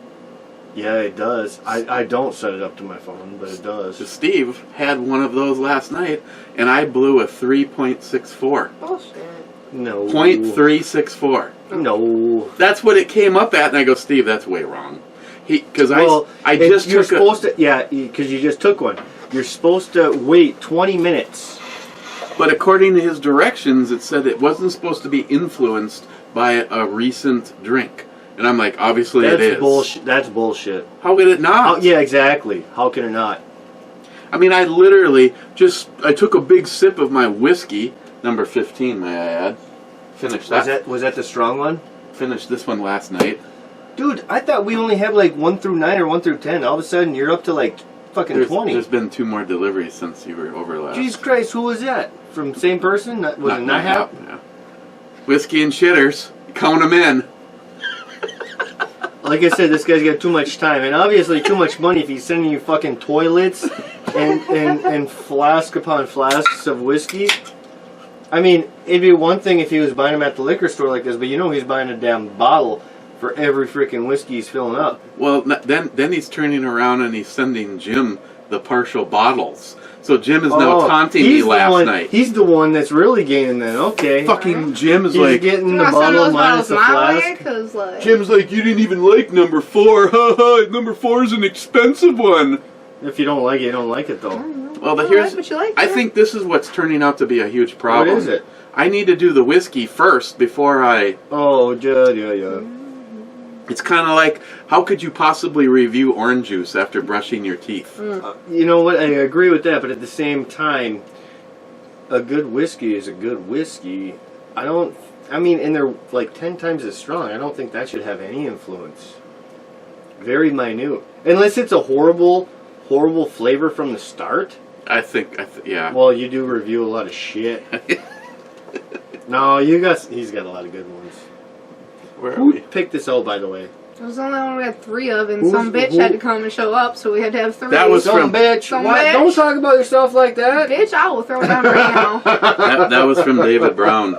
Yeah, it does. I don't set it up to my phone, but it does. So Steve had one of those last night, and I blew a 3.64. Bullshit. No. 0.364. No. That's what it came up at, and I go, Steve, that's way wrong. Because you just took one. You're supposed to wait 20 minutes. But according to his directions, it said it wasn't supposed to be influenced by a recent drink. And I'm like, obviously it is. Bullshit. That's bullshit. How could it not? Yeah, exactly. How can it not? I mean, I literally I took a big sip of my whiskey, number 15, may I add. Finished that. Was that the strong one? Finished this one last night. Dude, I thought we only had like 1 through 9 or 1 through 10. All of a sudden, you're up to like fucking 20. There's been 2 more deliveries since you were over last. Jesus Christ, who was that? From same person? Was it not Hap? Yeah. Whiskey and shitters. Count them in. Like I said, this guy's got too much time, and obviously too much money if he's sending you fucking toilets and flask upon flasks of whiskey. I mean, it'd be one thing if he was buying them at the liquor store like this, but you know he's buying a damn bottle for every freaking whiskey he's filling up. Well, then he's turning around and he's sending Jim the partial bottles. So Jim is now taunting me last night. He's the one that's really gaining then, okay. Fucking Jim is he's like... getting the bottle minus the flask. Like, Jim's like, you didn't even like number 4. Haha, number 4 is an expensive one. If you don't like it, you don't like it though. Well, but here's... Like like, I think this is what's turning out to be a huge problem. What is it? I need to do the whiskey first before I... Oh, yeah. It's kind of like, how could you possibly review orange juice after brushing your teeth? You know what? I agree with that, but at the same time, a good whiskey is a good whiskey. I mean, and they're like 10 times as strong. I don't think that should have any influence. Very minute. Unless it's a horrible flavor from the start. Yeah. Well, you do review a lot of shit. No, he's got a lot of good ones. Where are Who we? picked this out, by the way? It was the only one we had 3 of, and some bitch had to come and show up, so we had to have 3. That was Some bitch. What? Don't talk about yourself like that. Bitch, I will throw down right now. that was from David Brown.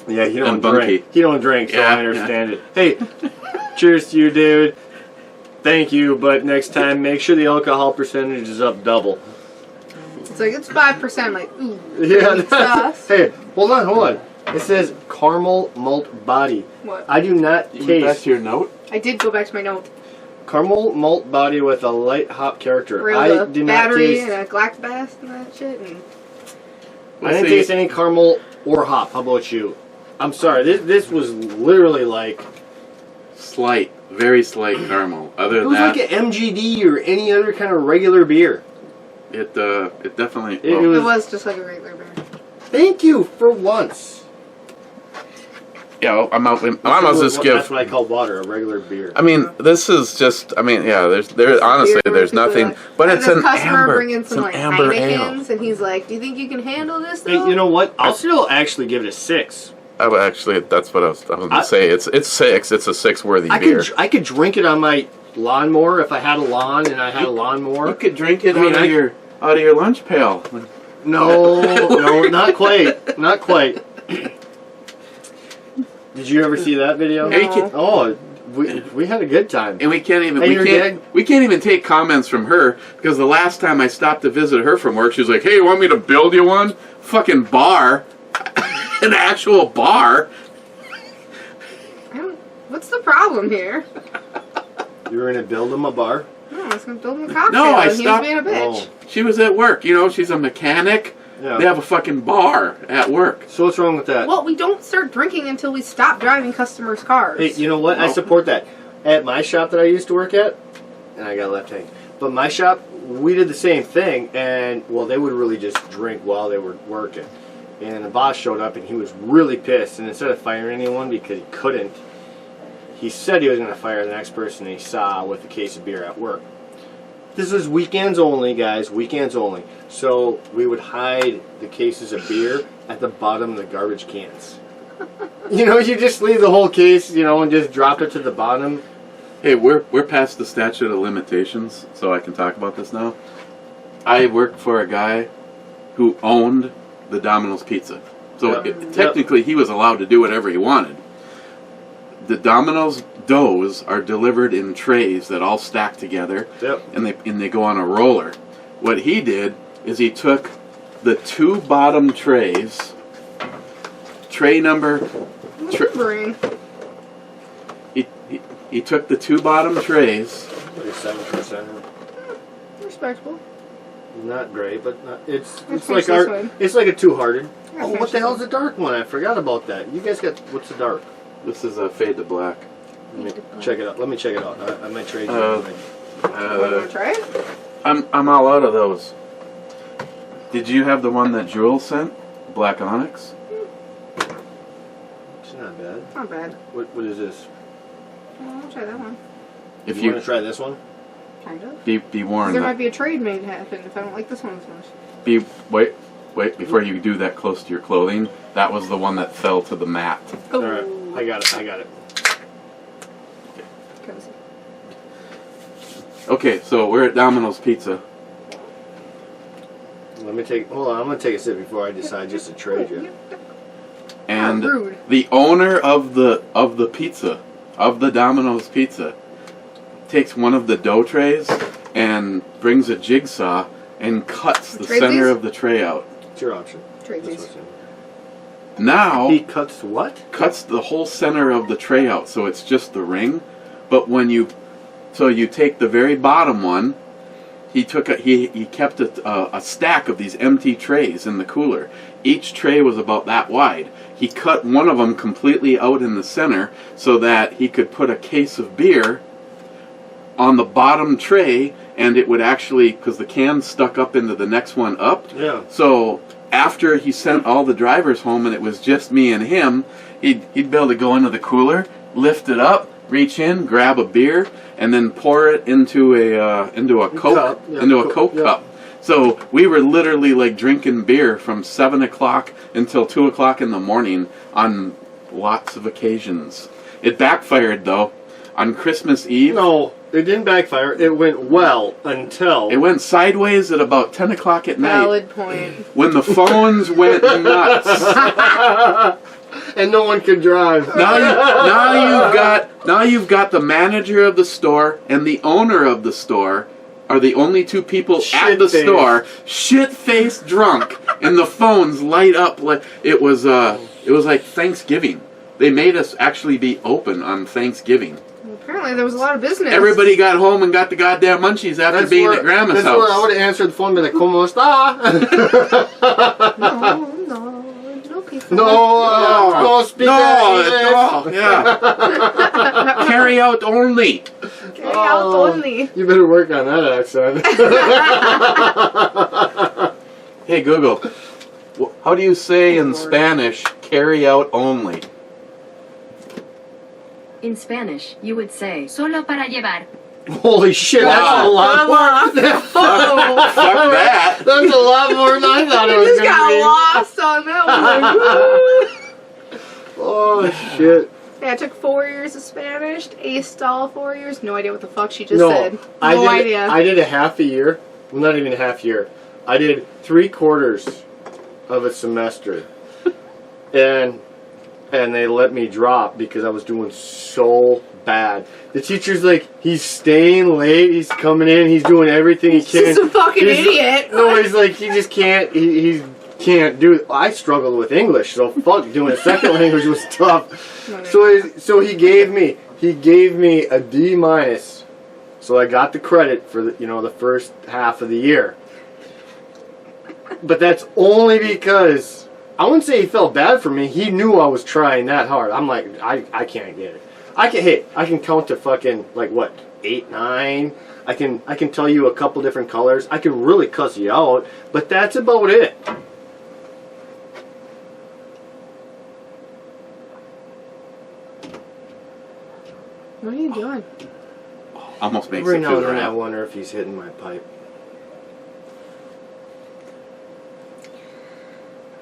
Yeah, he don't And Bunky. drink. He don't drink, so Yeah, I understand it. Hey, cheers to you, David. Thank you, but next time, make sure the alcohol percentage is up double. It's like, it's 5%, like, ooh. Yeah, Sauce. hey, hold on. It says caramel malt body. What? I do not You went back taste to your note? I did go back to my note. caramel malt body with a light hop character. Real I do not battery taste. and a Glack Bass and that shit. And I didn't taste any caramel or hop. How about you? I'm sorry. This was literally like Slight, very slight caramel. Other it than was that, like an MGD or any other kind of regular beer. it definitely... It well, it was just like a regular beer. Thank you for once. yeah, well, I might just give... That's what I call water, a regular beer. I mean, this is just... I mean, yeah, honestly, there's nothing... But it's an customer amber... bringing It's some an like amber ale. Heinekens, and he's like, "Do you think you can handle this?" Though? Hey, you know what? I'll still actually give it a 6. I would actually... That's what I was going to say. It's 6. It's a 6-worthy beer. I could drink it on my lawnmower if I had a lawn and I had a lawnmower. You could drink it I mean, out of your lunch pail. No, not quite. Not quite. Did you ever see that video? No. Oh, we had a good time. And we can't even Hey, we can't even take comments from her because the last time I stopped to visit her from work, she was like, "Hey, you want me to build you one? Fucking bar, an actual bar." What's the problem here? You were gonna build him a bar? No, I was gonna build him a cocktail. No, I and he was stopped- being a bitch. She was at work. You know, she's a mechanic. Yeah. They have a fucking bar at work. So what's wrong with that? Well, we don't start drinking until we stop driving customers' cars. Hey, you know what? I support that. At my shop that I used to work at, and I got left hanging. But my shop, we did the same thing, and well, they would really just drink while they were working. And the boss showed up, and he was really pissed. And instead of firing anyone because he couldn't, he said he was going to fire the next person he saw with a case of beer at work. This was weekends only, guys. Weekends only. So we would hide the cases of beer at the bottom of the garbage cans. You know, you just leave the whole case, you know, and just drop it to the bottom. Hey, we're past the statute of limitations, so I can talk about this now. I worked for a guy who owned the Domino's Pizza. So technically he was allowed to do whatever he wanted. The Domino's doughs are delivered in trays that all stack together, and they go on a roller. What he did is he took the 2 bottom trays, tray number... He took the 2 bottom trays. 37%. Respectable. Not great, but it's Let's like finish this one. it's like a 2-hearted. Yeah, Oh, what the hell's the dark one? I forgot about that. You guys got what's the dark? This is a Fade to Black. Let me check it out. Let me check it out. I might trade you. Want to try it? I'm all out of those. Did you have the one that Jules sent? Black Onyx? It's not bad. Not bad. What is this? I'll try that one. If you want to try this one? Kind of. be warned. There might be a trade made happen if I don't like this one as much. Wait, before you do that close to your clothing, that was the one that fell to the mat. Oh. Alright, I got it. Cozy. Okay, so we're at Domino's Pizza. Hold on, I'm gonna take a sip before I decide just to trade you. And rude. the owner of the pizza, of the Domino's Pizza, takes one of the dough trays and brings a jigsaw and cuts the center of the tray out. It's your option. Trade these. Now He cuts what? cuts the whole center of the tray out, so it's just the ring. But when you take the very bottom one, he kept a stack of these empty trays in the cooler. Each tray was about that wide. He cut one of them completely out in the center so that he could put a case of beer on the bottom tray, and it would actually, because the can stuck up into the next one up. Yeah. So after he sent all the drivers home and it was just me and him, he'd be able to go into the cooler, lift it up, reach in, grab a beer, and then pour it into a Coke cup. So we were literally like drinking beer from 7 o'clock until 2 o'clock in the morning on lots of occasions. It backfired though. On Christmas Eve, No, it didn't backfire. It went well until it went sideways at about 10 o'clock at night Valid point. when the phones went nuts. and no one could drive. Now you've got the manager of the store and the owner of the store are the only two people at the Shit-faced. store, shit-faced drunk, and the phones light up like it was like Thanksgiving. They made us actually be open on Thanksgiving. Well, apparently there was a lot of business. Everybody got home and got the goddamn munchies after being at Grandma's that's house. where I would have answered the phone and be like, ¿Cómo está? No pizza. No speak that English. Yeah. Carry out only. Carry out only. You better work on that accent. Hey Google, how do you say in Spanish, carry out only? In Spanish, you would say, Solo para llevar. Holy shit, that's a lot more. Fuck that. That's a lot more than I thought it was Just going got to be. lost on that one. Oh shit. Yeah, I took 4 years of Spanish, aced all 4 years. No idea what the fuck she just No, said. I No did, idea. I did a half a year. Well, not even a half year. I did 3/4 of a semester. And they let me drop because I was doing so bad. The teacher's like, he's staying late, he's coming in, he's doing everything he can. He's just a fucking idiot. No, he's like, he just can't, he can't do it. I struggled with English, so fuck, doing a second language was tough. So he gave me a D-. So I got the credit for the first half of the year. But that's only because I wouldn't say he felt bad for me. He knew I was trying that hard. I'm like, I can't get it. I can count to fucking like what, 8, 9. I can tell you a couple different colors. I can really cuss you out, but that's about it. What are you doing? Almost makes Every it now feel and then I right. wonder if he's hitting my pipe.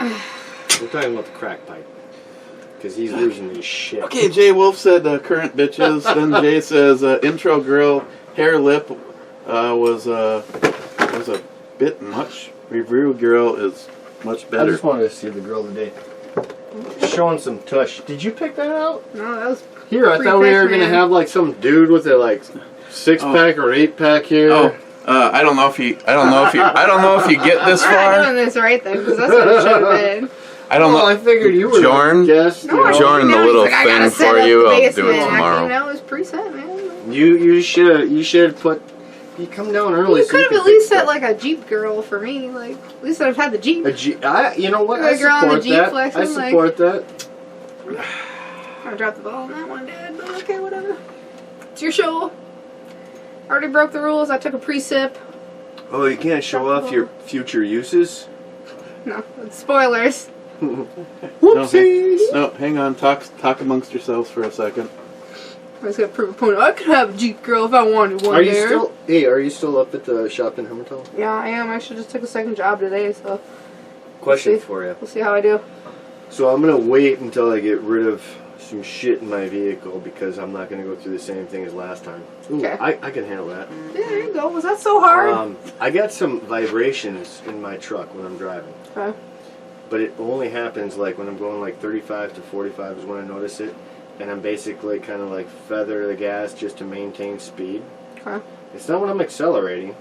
We're talking about the crack pipe. Because he's losing his shit. Okay, Jay Wolf said current bitches. Then Jay says intro girl hair lip was a bit much. Review girl is much I better. just wanted to see the girl today. Showing some tush. Did you pick that out? No, that was Here, I thought we were Pre-pick, going to man. have like some dude with a like 6-pack or 8-pack here. Oh, I don't know if you get this I'm not doing far. this right then, because that's what it should have been. I don't Well, I know. figured you were Jorn? the guest. No, I Jorn, didn't the know. little He's like, I gotta thing set for up you, the I'll do it basement. tomorrow. That was preset, man. You should put. You come down early. You so could have can at least fix set that. like a Jeep girl for me. Like, at least I'd have had the Jeep. You know what? The I girl on the support Jeep that. flexing, I support that. I I dropped the ball on that one, Dad, but okay, whatever. It's your show. I already broke the rules. I took a pre-sip. Oh, you can't show off your future uses? No, it's spoilers. Whoopsies! No, hang on. Talk amongst yourselves for a second. I was gonna prove a point. I could have a Jeep girl if I wanted one. Are you there. still? Hey, are you still up at the shop in Hummertown? Yeah, I am. I actually just took a second job today, so Question We'll see. for you. we'll see how I do. So I'm gonna wait until I get rid of some shit in my vehicle because I'm not gonna go through the same thing as last time. Ooh, Okay. I can handle that. Yeah, there you go. Was that so hard? I got some vibrations in my truck when I'm driving, Okay. but it only happens like when I'm going like 35 to 45 is when I notice it, and I'm basically kind of like feather the gas just to maintain speed. Okay. It's not when I'm accelerating.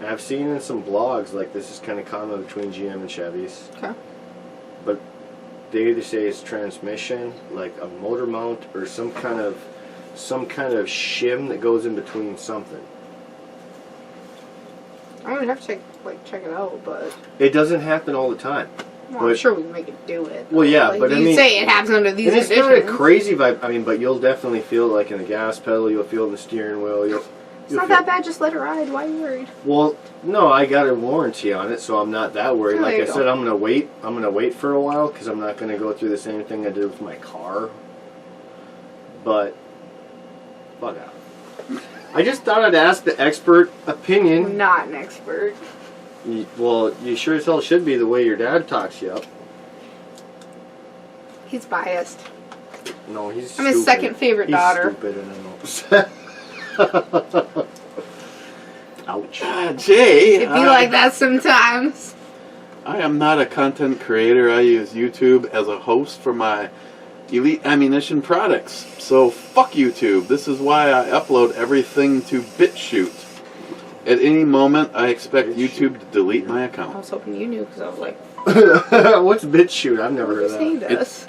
And I've seen in some blogs like this is kind of common between GM and Chevys, Okay. but they either say it's transmission, like a motor mount, or some kind of shim that goes in between something. I don't even have to check it out, but It doesn't happen all the time. well, I'm But- sure we can make it do it. Well, yeah, Like, but I you mean, say it happens under these and it's conditions. not a crazy vibe. I mean, but you'll definitely feel it, like in the gas pedal. You'll feel it in the steering wheel. It's not that bad. Just let it ride. Why are you worried? Well, no, I got a warranty on it, so I'm not that worried. Oh, Like there I you said, go. I'm gonna wait. I'm gonna wait for a while because I'm not gonna go through the same thing I did with my car. But fuck out. I just thought I'd ask the expert I'm opinion. not an expert. Well, you sure as hell should be the way your dad talks you up. He's biased. No, he's. I'm his stupid. second favorite He's daughter. Stupid, and I know. Ouch. Jay, It'd be like that sometimes. I am not a content creator. I use YouTube as a host for my Elite Ammunition products. So fuck YouTube. This is why I upload everything to BitChute. At any moment, I expect YouTube to delete my I account. was hoping you knew because I was like, What's BitChute? I've never what heard are of you that. saying to us?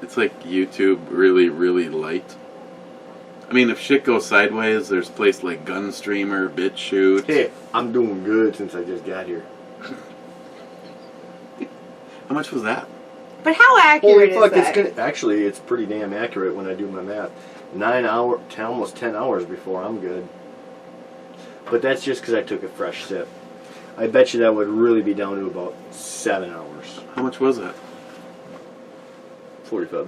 It's like YouTube really, really light. I mean, if shit goes sideways, there's a place like Gunstreamer, BitChute. Hey, I'm doing good since I just got here. How much was that? But how Holy accurate fuck, is that? it's gonna, actually, it's pretty damn accurate when I do my math. 9 hours, almost 10 hours before I'm good. But that's just because I took a fresh sip. I bet you that would really be down to about 7 hours. How much was that? $45.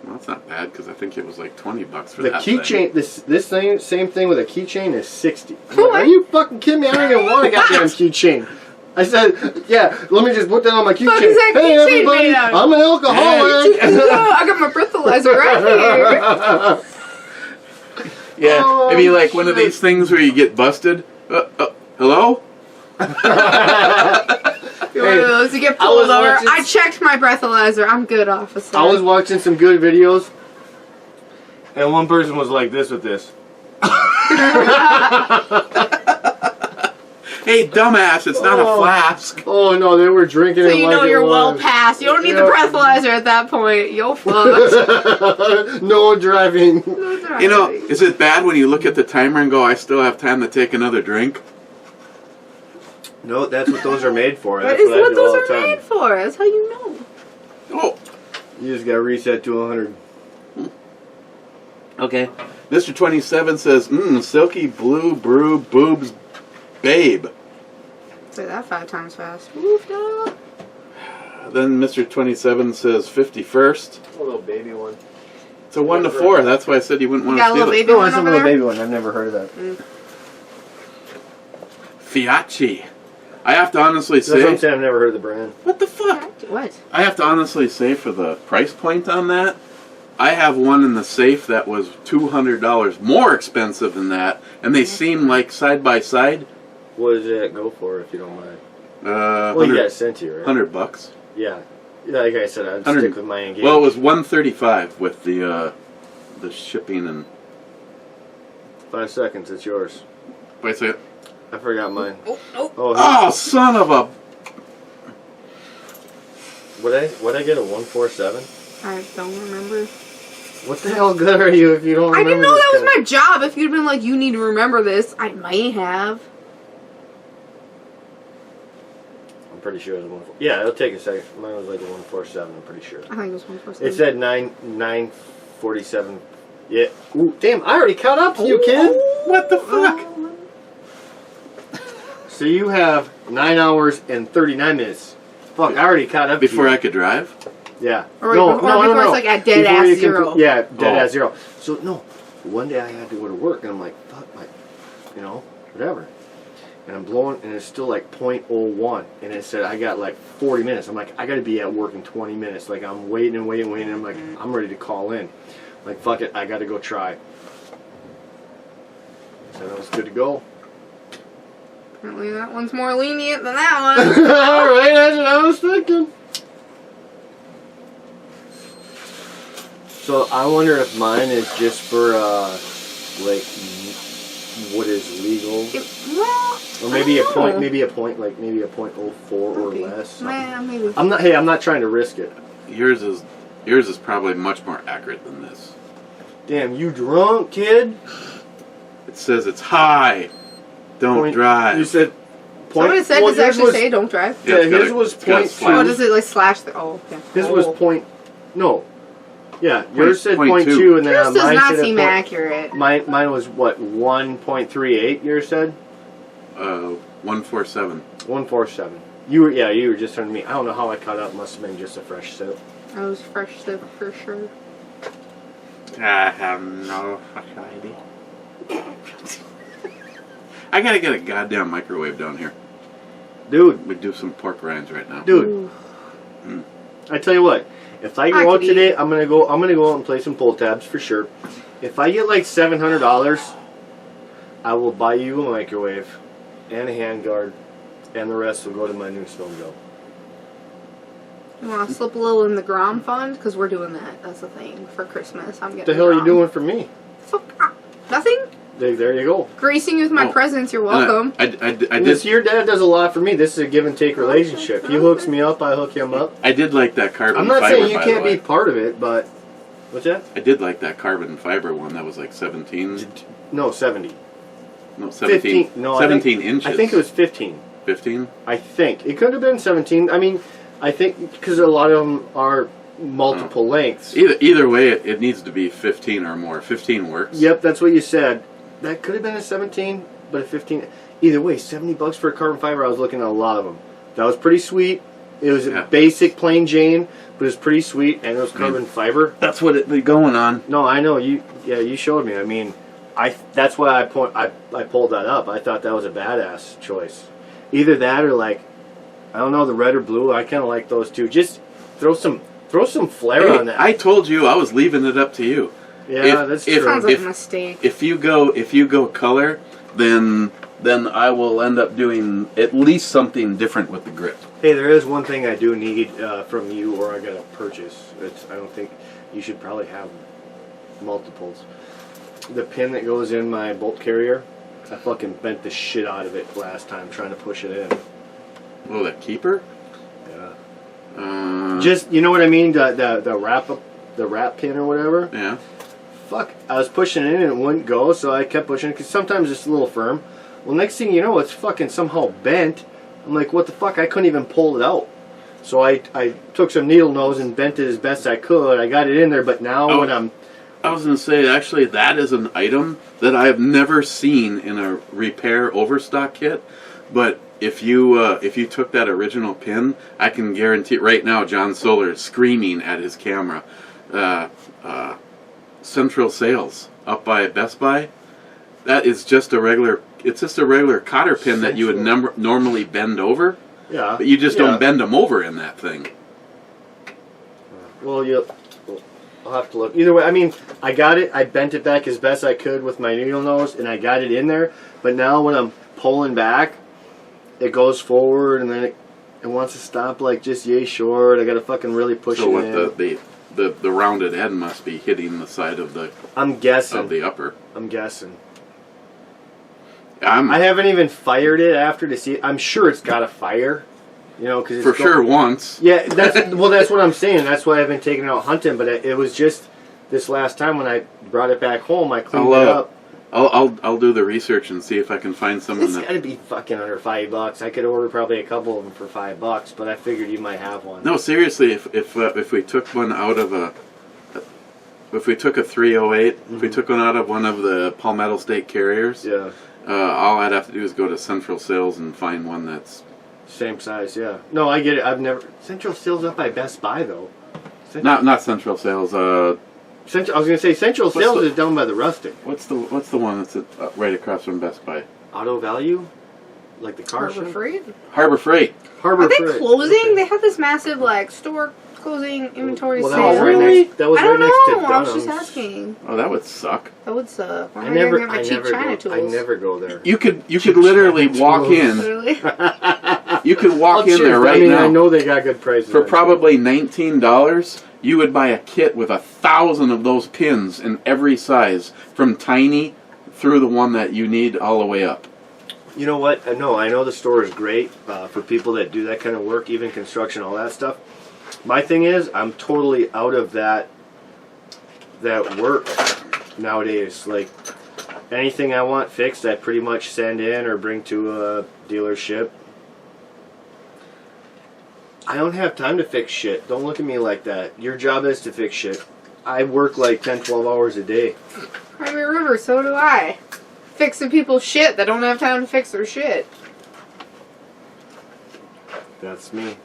Well, that's not bad because I think it was like $20 for The that thing. keychain, this thing, same thing with a keychain is 60. I'm like, are you fucking kidding me? I don't even want a goddamn keychain. I said, yeah, let me just put that on my keychain. Fuck is that Hey keychain everybody, made out of? I'm an alcoholic. I got my breathalyzer right here. Yeah, Oh, maybe like one of shit. these things where you get busted. Hello? You're one of those you get I was pulled over. watching- I checked my breathalyzer. I'm good, officer. I was watching some good videos, and one person was like this with this. Hey, dumbass, it's not a Oh. flask. Oh no, they were drinking so it you like know it you're well was. past. You don't need the Yeah. breathalyzer at that point. You're fucked. No driving. You know, is it bad when you look at the timer and go, I still have time to take another drink? No, that's what those are made for. That That's is what I what do all those the are time. made for. That's how you know. Oh, You just got reset to 100. okay. Mr. 27 says, silky blue brew boobs babe. Say that 5 times fast. Woof, dog. Then Mr. 27 says 51st. A little baby one. It's a 1 to 4. That's why I said you wouldn't You want got to a steal little it. baby No, one it's a over little there? baby one. I've never heard of that. Fiachi. I have to honestly That's what I'm say, saying. I've never heard of the brand. what the fuck? What? I have to honestly say for the price point on that, I have one in the safe that was $200 more expensive than that, and they seem like side by side. What does that go for, if you don't mind? Well, Well, you got sent to you, right? $100. Yeah. Like I said, I'd 100. stick with my engagement. Well, it was $135 with the shipping and. 5 seconds. It's yours. Wait a second. I forgot mine. Oh, nope. Oh, Oh, son of a! would I get a 147? I don't remember. What the hell good are you if you don't I remember didn't know this that was kind my job. If you'd been like, you need to remember this, I might have. I'm I'm pretty sure it was a 147. Yeah, it'll take a second. Mine was like a 147. I'm pretty sure. I think it was 147. It said 947. Yeah. Ooh, damn! I already caught up to you, kid. What the fuck? So you have 9 hours and 39 minutes. Fuck! I already caught up Before to you. I could drive? Yeah. Or before it's like at dead Before ass you can zero. Yeah, dead ass zero. So no, one day I had to go to work and I'm like, fuck, whatever. And I'm blowing, and it's still like 0.01, and it said I got like 40 minutes. I'm like, I got to be at work in 20 minutes. Like I'm waiting and waiting and waiting. I'm like, I'm ready to call in. Like fuck it, I got to go try. So that was good to go. Apparently that one's more lenient than that one. All right, that's what I was thinking. So I wonder if mine is just for like what is legal, or maybe a point, maybe a 0.04 or less. Nah, maybe. I'm not trying to risk it. Yours is probably much more accurate than this. Damn, you drunk, kid? It says it's high. Don't drive. You said So what it said does it actually say don't drive? Yeah, it's got his was it's got 0.2. Oh, does it like slash the? Oh, yeah. His was point. No. Yeah, yours said 0.2. 0.2, and then Yours does mine not said seem point- accurate. Mine was what, 1.38. Yours said 147. 147. You were just turning to me. I don't know how I caught up. Must have been just a fresh sip. I was fresh sip for sure. I have no fucking idea. I gotta get a goddamn microwave down here. Dude, We do some pork rinds right now. dude. I tell you what, if I go out today, I'm gonna go out and play some pull tabs for sure. If I get like $700, I will buy you a microwave and a handguard, and the rest will go to my new snowmobile. You want to slip a little in the Grom fund? Because we're doing that. That's the thing. For Christmas, I'm getting What the hell are you doing for me? Nothing. There you go. Gracing you with my presents. You're welcome. I This did. your dad does a lot for me. This is a give and take relationship. He hooks me up, I hook him up. I did like that carbon I'm not fiber. saying you by can't the way. be part of it, but what's that? I did like that carbon fiber one. That was like 17. No, 70. No, 17. 15. No, 17 inches. I think it was 15. 15. I think it could have been 17. I mean, I think because a lot of them are multiple lengths. Either way, it needs to be 15 or more. 15 works. Yep, that's what you said. That could have been a 17, but a 15. Either way, $70 for a carbon fiber. I was looking at a lot of them. That was pretty sweet. It was a basic plain Jane, but it was pretty sweet, and it was carbon fiber. That's what it be going on. No, I know you. Yeah, you showed me. I mean, that's why I pulled that up. I thought that was a badass choice. Either that or like, I don't know, the red or blue. I kind of like those two. Just throw some flair on that. I told you I was leaving it up to you. Yeah, that's true. Sounds like a mistake. If you go color, then I will end up doing at least something different with the grip. Hey, there is one thing I do need from you, or I gotta purchase. I don't think you should probably have multiples. The pin that goes in my bolt carrier, I fucking bent the shit out of it last time trying to push it in. Oh, that keeper? Yeah. Just, you know what I mean? The wrap pin or whatever. Yeah. Fuck, I was pushing it in and it wouldn't go, so I kept pushing it because sometimes it's a little firm. Well, next thing you know, it's fucking somehow bent. I'm like, what the fuck? I couldn't even pull it out. So I took some needle nose and bent it as best I could. I got it in there, but now when I was going to say, actually, that is an item that I have never seen in a repair overstock kit. But if you took that original pin, I can guarantee right now John Solar is screaming at his camera. Central Sales up by Best Buy. That is just a regular. It's just a regular cotter pin that you would normally bend over. Yeah. But you just don't bend them over in that thing. Well, I'll have to look. Either way, I mean, I got it. I bent it back as best I could with my needle nose, and I got it in there. But now when I'm pulling back, it goes forward, and then it wants to stop like just yay short. I got to fucking really push it in. The rounded end must be hitting the side of the. I'm guessing. Of the upper. I'm guessing. I haven't even fired it after to see. I'm sure it's got a fire. You know, because for sure once. Yeah, that's what I'm saying. That's why I've been taking it out hunting. But it was just this last time when I brought it back home. I cleaned it up. I'll do the research and see if I can find someone It's that. got to be fucking under $5. I could order probably a couple of them for $5, but I figured you might have one. No, seriously, if we took one out of if we took a 308, if we took one out of one of the Palmetto State carriers, Yeah. all I'd have to do is go to Central Sales and find one that's. Same size, yeah. No, I get it. I've never... Central Sales up by Best Buy, though. Not Central Sales. I was going to say Central Sales is down by the Rustic. What's the one that's right across from Best Buy? Auto Value? Like the car Harbor shop? Freight? Harbor Freight. Harbor Are they Freight. closing? Okay. They have this massive like store closing inventory Well, that sale. was right Really? next, that was I right don't next to know. I was just Dunham's. asking. Oh, that would suck. That would suck. Why I am I gonna never, get my I cheap never China go. tools? I never go there. You could literally walk in. Literally. You could walk in there right I mean, now. I know they got good prices. For on probably $19, you would buy a kit with 1,000 of those pins in every size, from tiny through the one that you need all the way up. shit. You know what? No, I know the store is great for people that do that kind of work, even construction, all that stuff. My thing is, I'm totally out of that work nowadays. Like, anything I want fixed, I pretty much send in or bring to a dealership. I don't have time to fix shit. Don't look at me like that. Your job is to fix shit. I work like 10, 12 hours a day. Primary River, so do I. Fixing people's shit that don't have time to fix their shit. That's me.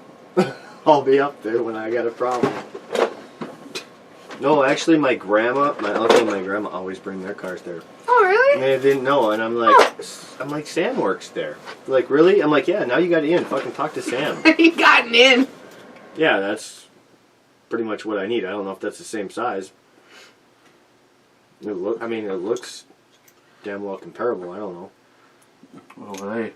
I'll be up there when I got a problem. No, actually, my uncle and my grandma always bring their cars there. Oh, really? And they didn't know, and I'm like, Sam works there. They're like, really? I'm like, yeah, now you got in. Fucking talk to Sam. You gotten in. Yeah, that's pretty much what I need. I don't know if that's the same size. It looks damn well comparable. I don't know. Well,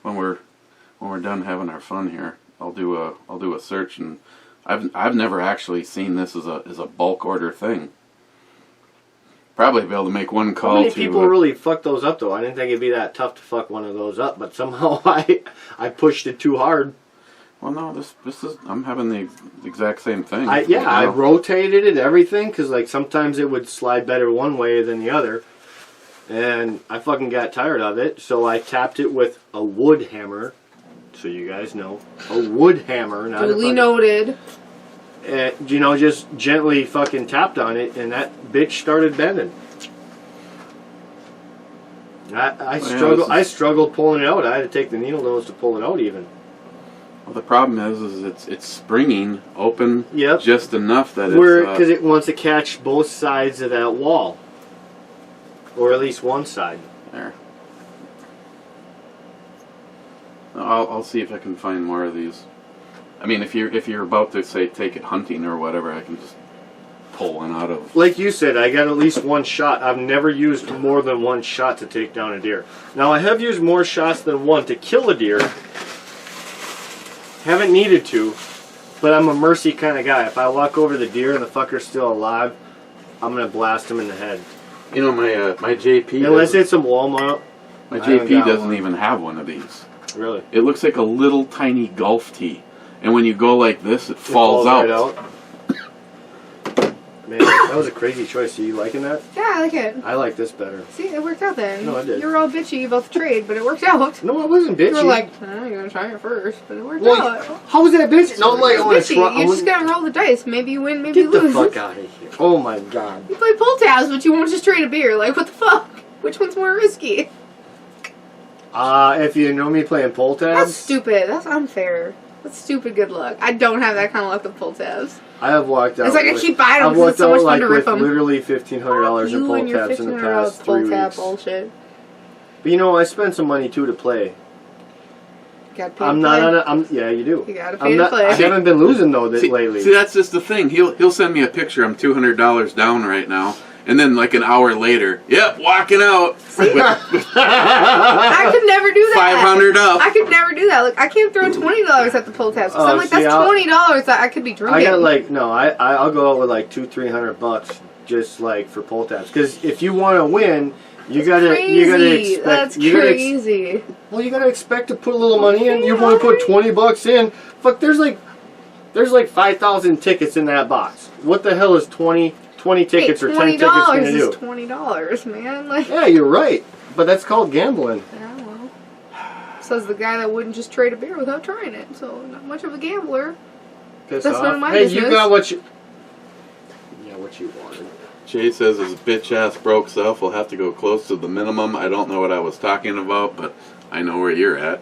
when we're done having our fun here, I'll do a search, and I've never actually seen this as a bulk order thing. Probably be able to make one call. How many people really fuck those up though? I didn't think it'd be that tough to fuck one of those up, but somehow I pushed it too hard. Well, no, this is I'm having the exact same thing. I rotated it, everything, because like sometimes it would slide better one way than the other, and I fucking got tired of it, so I tapped it with a wood hammer. So you guys know, a wood hammer, not Duly noted. And, just gently fucking tapped on it, and that bitch started bending. I struggled pulling it out. I had to take the needle nose to pull it out even. Well, the problem is it's springing open just enough that because it wants to catch both sides of that wall, or at least one side. There. I'll see if I can find more of these. I mean, if you're about to say take it hunting or whatever, I can just pull one out of. Like you said, I got at least one shot. I've never used more than one shot to take down a deer. Now I have used more shots than one to kill a deer. Haven't needed to, but I'm a mercy kind of guy. If I walk over the deer and the fucker's still alive, I'm gonna blast him in the head. You know, my JP. Unless it's some Walmart. My JP doesn't even have one of these. Really? It looks like a little tiny golf tee, and when you go like this, it falls out. Right out. Man, that was a crazy choice. Are you liking that? Yeah, I like it. I like this better. See, it worked out then. No, I did. You were all bitchy about the trade, but it worked out. No, I wasn't bitchy. You were like, oh, you're gonna try it first, but it worked Well, out. how was that bitchy? No, I'm like, It's I want to bitchy. try. You just gotta roll the dice. Maybe you win, maybe you Get the lose. fuck out of here. Oh my god. You play pull tabs, but you won't just trade a beer. Like, what the fuck? Which one's more risky? If you know me playing pull tabs. That's stupid. That's unfair. That's stupid good luck. I don't have that kind of luck with pull tabs. I have walked out. It's like I keep buying them I've because walked it's so out much fun like to rip with them. literally $1,500 in You pull and your tabs in the $1,500 past 3 pull tab weeks. bullshit. But you know, I spent some money too to play. You gotta pay I'm to not play. on a. Yeah, you do. You gotta pay I'm to not, play. I haven't been losing though lately. See, that's just the thing. He'll send me a picture. I'm $200 down right now, and then like an hour later, yep, walking out. I could never do that. 500 up. I could never do that. Like, I can't throw $20 at the pull tabs. Cause Oh, I'm like, see, that's $20 that I could be drinking. I got like I'll go out with like $200-300 just like for pull tabs. Because if you want to win, you gotta expect. That's you crazy. Well, you gotta expect to put a little money in. You want to put $20 in. Fuck, there's like 5,000 tickets in that box. What the hell is 20 20 tickets or 10 tickets going to do? $20 is $20, man. Like, Yeah, you're right. But that's called gambling. yeah, well. Says the guy that wouldn't just trade a beer without trying it. So, not much of a gambler. Piss That's off. none of my Hey, business. you got what you... Yeah, what you wanted. Jay says his bitch-ass broke self will have to go close to the minimum. I don't know what I was talking about, but I know where you're at.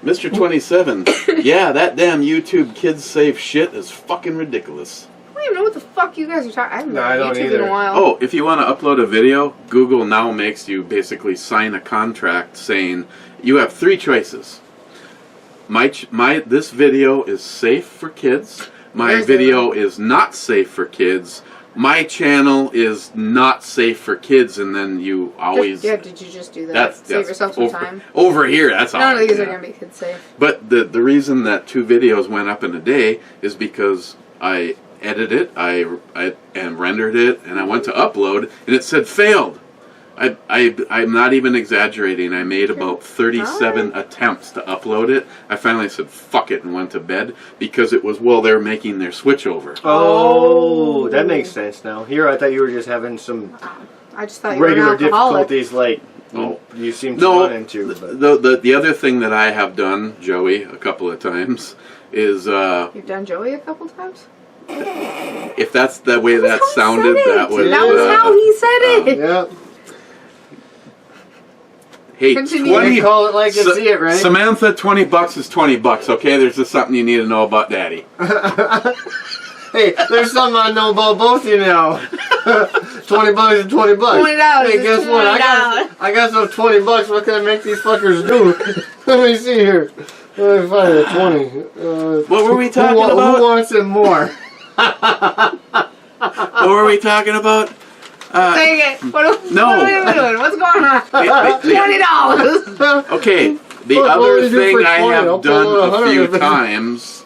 Mr. 27, yeah, that damn YouTube kids safe shit is fucking ridiculous. I don't even know what the fuck you guys are talking. I haven't been I on don't YouTube either. in a while. Oh, if you want to upload a video, Google now makes you basically sign a contract saying you have 3 choices. This video is safe for kids. My Where's the video link? is not safe for kids. My channel is not safe for kids, and then you always... Yeah, did you just do that? Save yourself some time? Over here, that's all. None of these yeah. are going to be kid safe. But the reason that 2 videos went up in a day is because I edited it, I rendered it, and I went to upload, and it said failed. I'm not even exaggerating. I made about 37 attempts to upload it. I finally said fuck it and went to bed because it was while they're making their switch over. Oh, that makes sense now. Here, I thought you were just having some I just thought you were an regular alcoholic. difficulties like Oh. you seem to run into. But. The other thing that I have done, Joey, a couple of times is You've done Joey a couple times? if that's the way that That's how he sounded, said it. that was That was how he said it. Yeah. Hey, Continue. 20 You call it like you see it, right? Samantha, $20 is $20. Okay, there's just something you need to know about Daddy. Hey, there's something I know about both of you now. $20 is $20. $20 Hey, is guess what? I got some $20. What can I make these fuckers do? Let me see here. Let me find a 20. What were we talking about? Who wants it more? What were we talking about? Dang it. What are we doing? What's going on? $20. Okay, the What other would you do thing for I 20? I'll have done pull out a few 100. times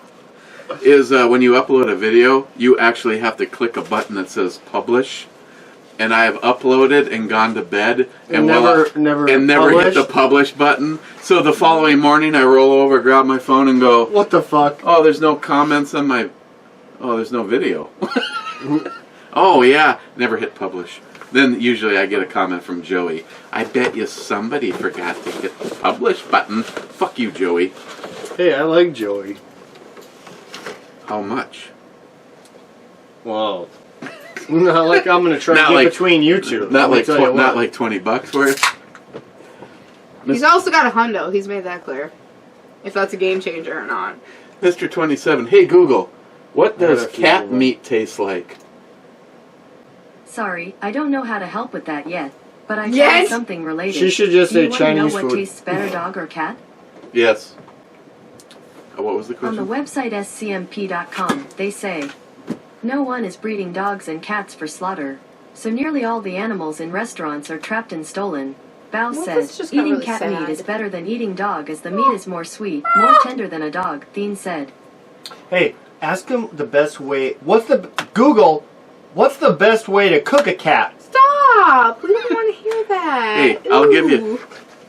is when you upload a video, you actually have to click a button that says publish. And I have uploaded and gone to bed and never hit the publish button. So the following morning, I roll over, grab my phone, and go, What the fuck? "Oh, there's no comments on my. Oh, there's no video." Oh yeah, never hit publish. Then usually I get a comment from Joey. I bet you somebody forgot to hit the publish button. Fuck you, Joey. Hey, I like Joey. How much? Wow. Not like I'm gonna try Not to get like- between you two. Not Let me like tell you not what. like $20 worth. He's also got a hundo. He's made that clear. If that's a game changer or not. Mr. 27. Hey Google, what I got does a few cat of them. meat taste like? Sorry, I don't know how to help with that yet, but I Yet? tried something related. She should just Do say you want to know Chinese what food. tastes better, dog or cat? Yes. What was the On the question? website scmp.com, they say, no one is breeding dogs and cats for slaughter, so nearly all the animals in restaurants are trapped and stolen. Bao Well, said, that's just got eating really cat sad. meat is better than eating dog as the meat is more sweet, more tender than a dog, Thien said. Hey, ask him the best way. Google, what's the best way to cook a cat? Stop! We don't want to hear that. Hey, I'll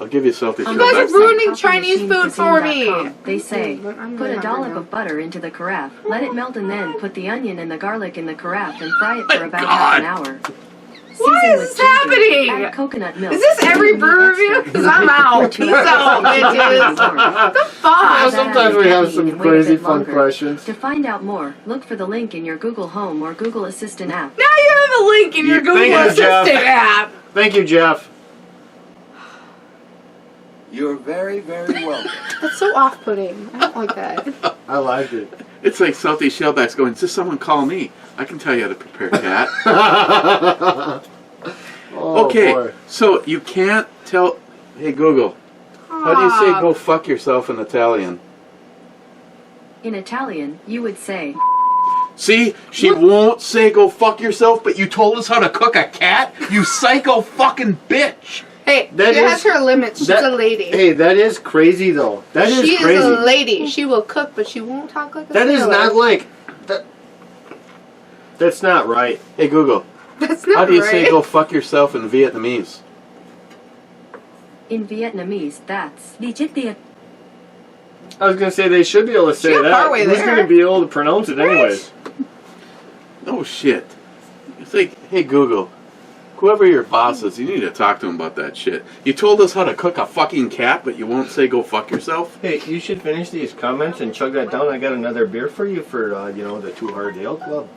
give you salty On You the guys are shellbacks. ruining website Chinese food for me. coffeemachine.com, They say, But I'm put really a dollop hungry of butter into the carafe, let it melt and then put the onion and the garlic in the carafe and fry it My for about God. half an hour. Why Season is with this ginger, happening? Add coconut milk. Is this every brew review? Extra Because I'm out. Peace out, bitches. What the Well, fuck? sometimes we have some crazy fun questions. To find out more, look for the link in your Google Home or Google Assistant app. Now you have a link in your Google Thank you, Jeff. Assistant app. Thank you, Jeff. You're very, very welcome. That's so off-putting. I don't like that. I like it. It's like salty shellbacks going, just someone call me. I can tell you how to prepare cat. Oh, Okay, boy. so you can't tell... Hey Google, how do you say go fuck yourself in Italian? In Italian, you would say, See, she won't say go fuck yourself, but you told us how to cook a cat? You psycho fucking bitch! Hey, That she has is- her limits. She's that- a lady. Hey, that is crazy, though. That is She crazy. is a lady. She will cook, but she won't talk like a That is sailor. not like... That's not right. Hey Google, That's not how do you right. say go fuck yourself in Vietnamese? in Vietnamese, that's I was going to say they should be able to say got that. partway Who's there. going to be able to pronounce it anyways? Oh shit. It's like, hey Google, whoever your boss is, you need to talk to him about that shit. You told us how to cook a fucking cat, but you won't say go fuck yourself? Hey, you should finish these comments and chug that down. I got another beer for you for, the Two Hard Ale Club.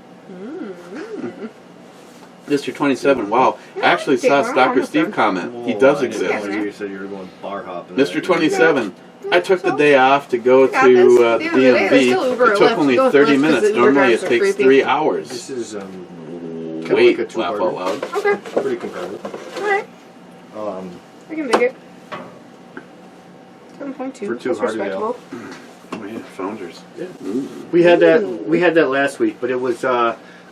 Mr. 27, wow. Actually saw Dr. Steve comment. He does I didn't exist. know you said you were going bar hopping. Mr. 27, I took the day off to go to got this. the At the end of the day, there's still DMV. Uber It or took Lyft. only Go with 30 Lyft 'cause minutes. the Uber Normally it drivers are takes creepy. 3 hours. This is, Wait, like a laugh two-parter. out loud. Okay. pretty competitive. Alright. I can dig it. 7.2. For two That's hard ale. respectable. Oh yeah, Founders. We had that last week, but it was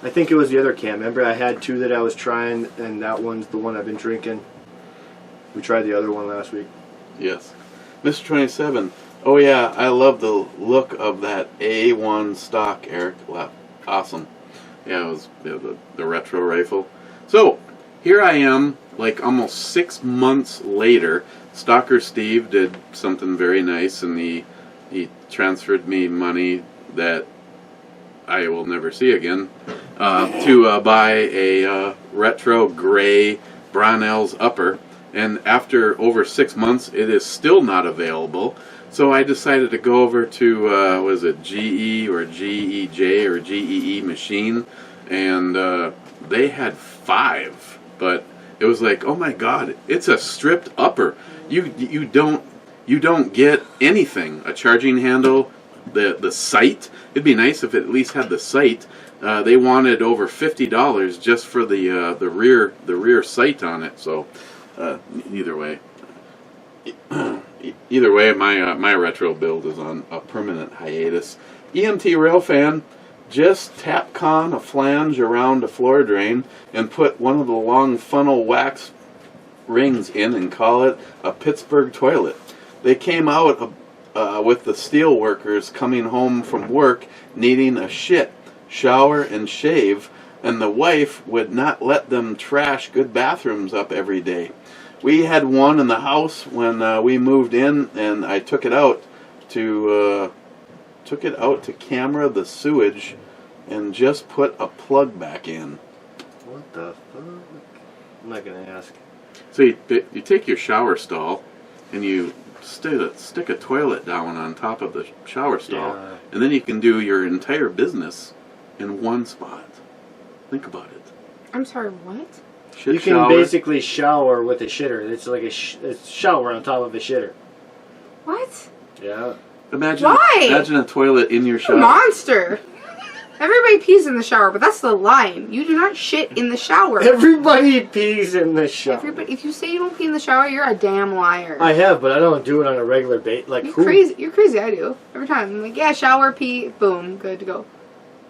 I think it was the other can. Remember, I had two that I was trying, and that one's the one I've been drinking. We tried the other one last week. Yes. Mr. 27, oh yeah, I love the look of that A1 stock, Eric. Awesome. Yeah, it was the retro rifle. So, here I am, like almost 6 months later. Stalker Steve did something very nice, and he transferred me money that I will never see again to buy a retro gray Brownells upper. And after over 6 months, it is still not available. So I decided to go over to, was it GE or GEJ or GEE machine, and they had 5, but it was like, oh my god, it's a stripped upper. You don't get anything. A charging handle, the sight. It'd be nice if it at least had the sight. They wanted over $50 just for the rear sight on it. So either way, my retro build is on a permanent hiatus. EMT Railfan just tap con a flange around a floor drain and put one of the long funnel wax rings in and call it a Pittsburgh toilet. They came out with the steel workers coming home from work needing a shit, shower, and shave, and the wife would not let them trash good bathrooms up every day. We had one in the house when we moved in, and I took it out to camera the sewage and just put a plug back in. What the fuck? I'm not gonna ask. So you take your shower stall and you stick a toilet down on top of the shower stall, Yeah. and then you can do your entire business in one spot. Think about it. I'm sorry, what? Shit You can shower. basically shower with a shitter. It's like a shower on top of a shitter. What? Yeah. Imagine a toilet in your You shower. monster! Everybody pees in the shower, but that's the line. You do not shit in the shower. Everybody pees in the shower. Everybody, if you say you don't pee in the shower, you're a damn liar. I have, but I don't do it on a regular basis. Like You're who? crazy. You're crazy. I do every time. I'm like, yeah, shower, pee, boom, good to go.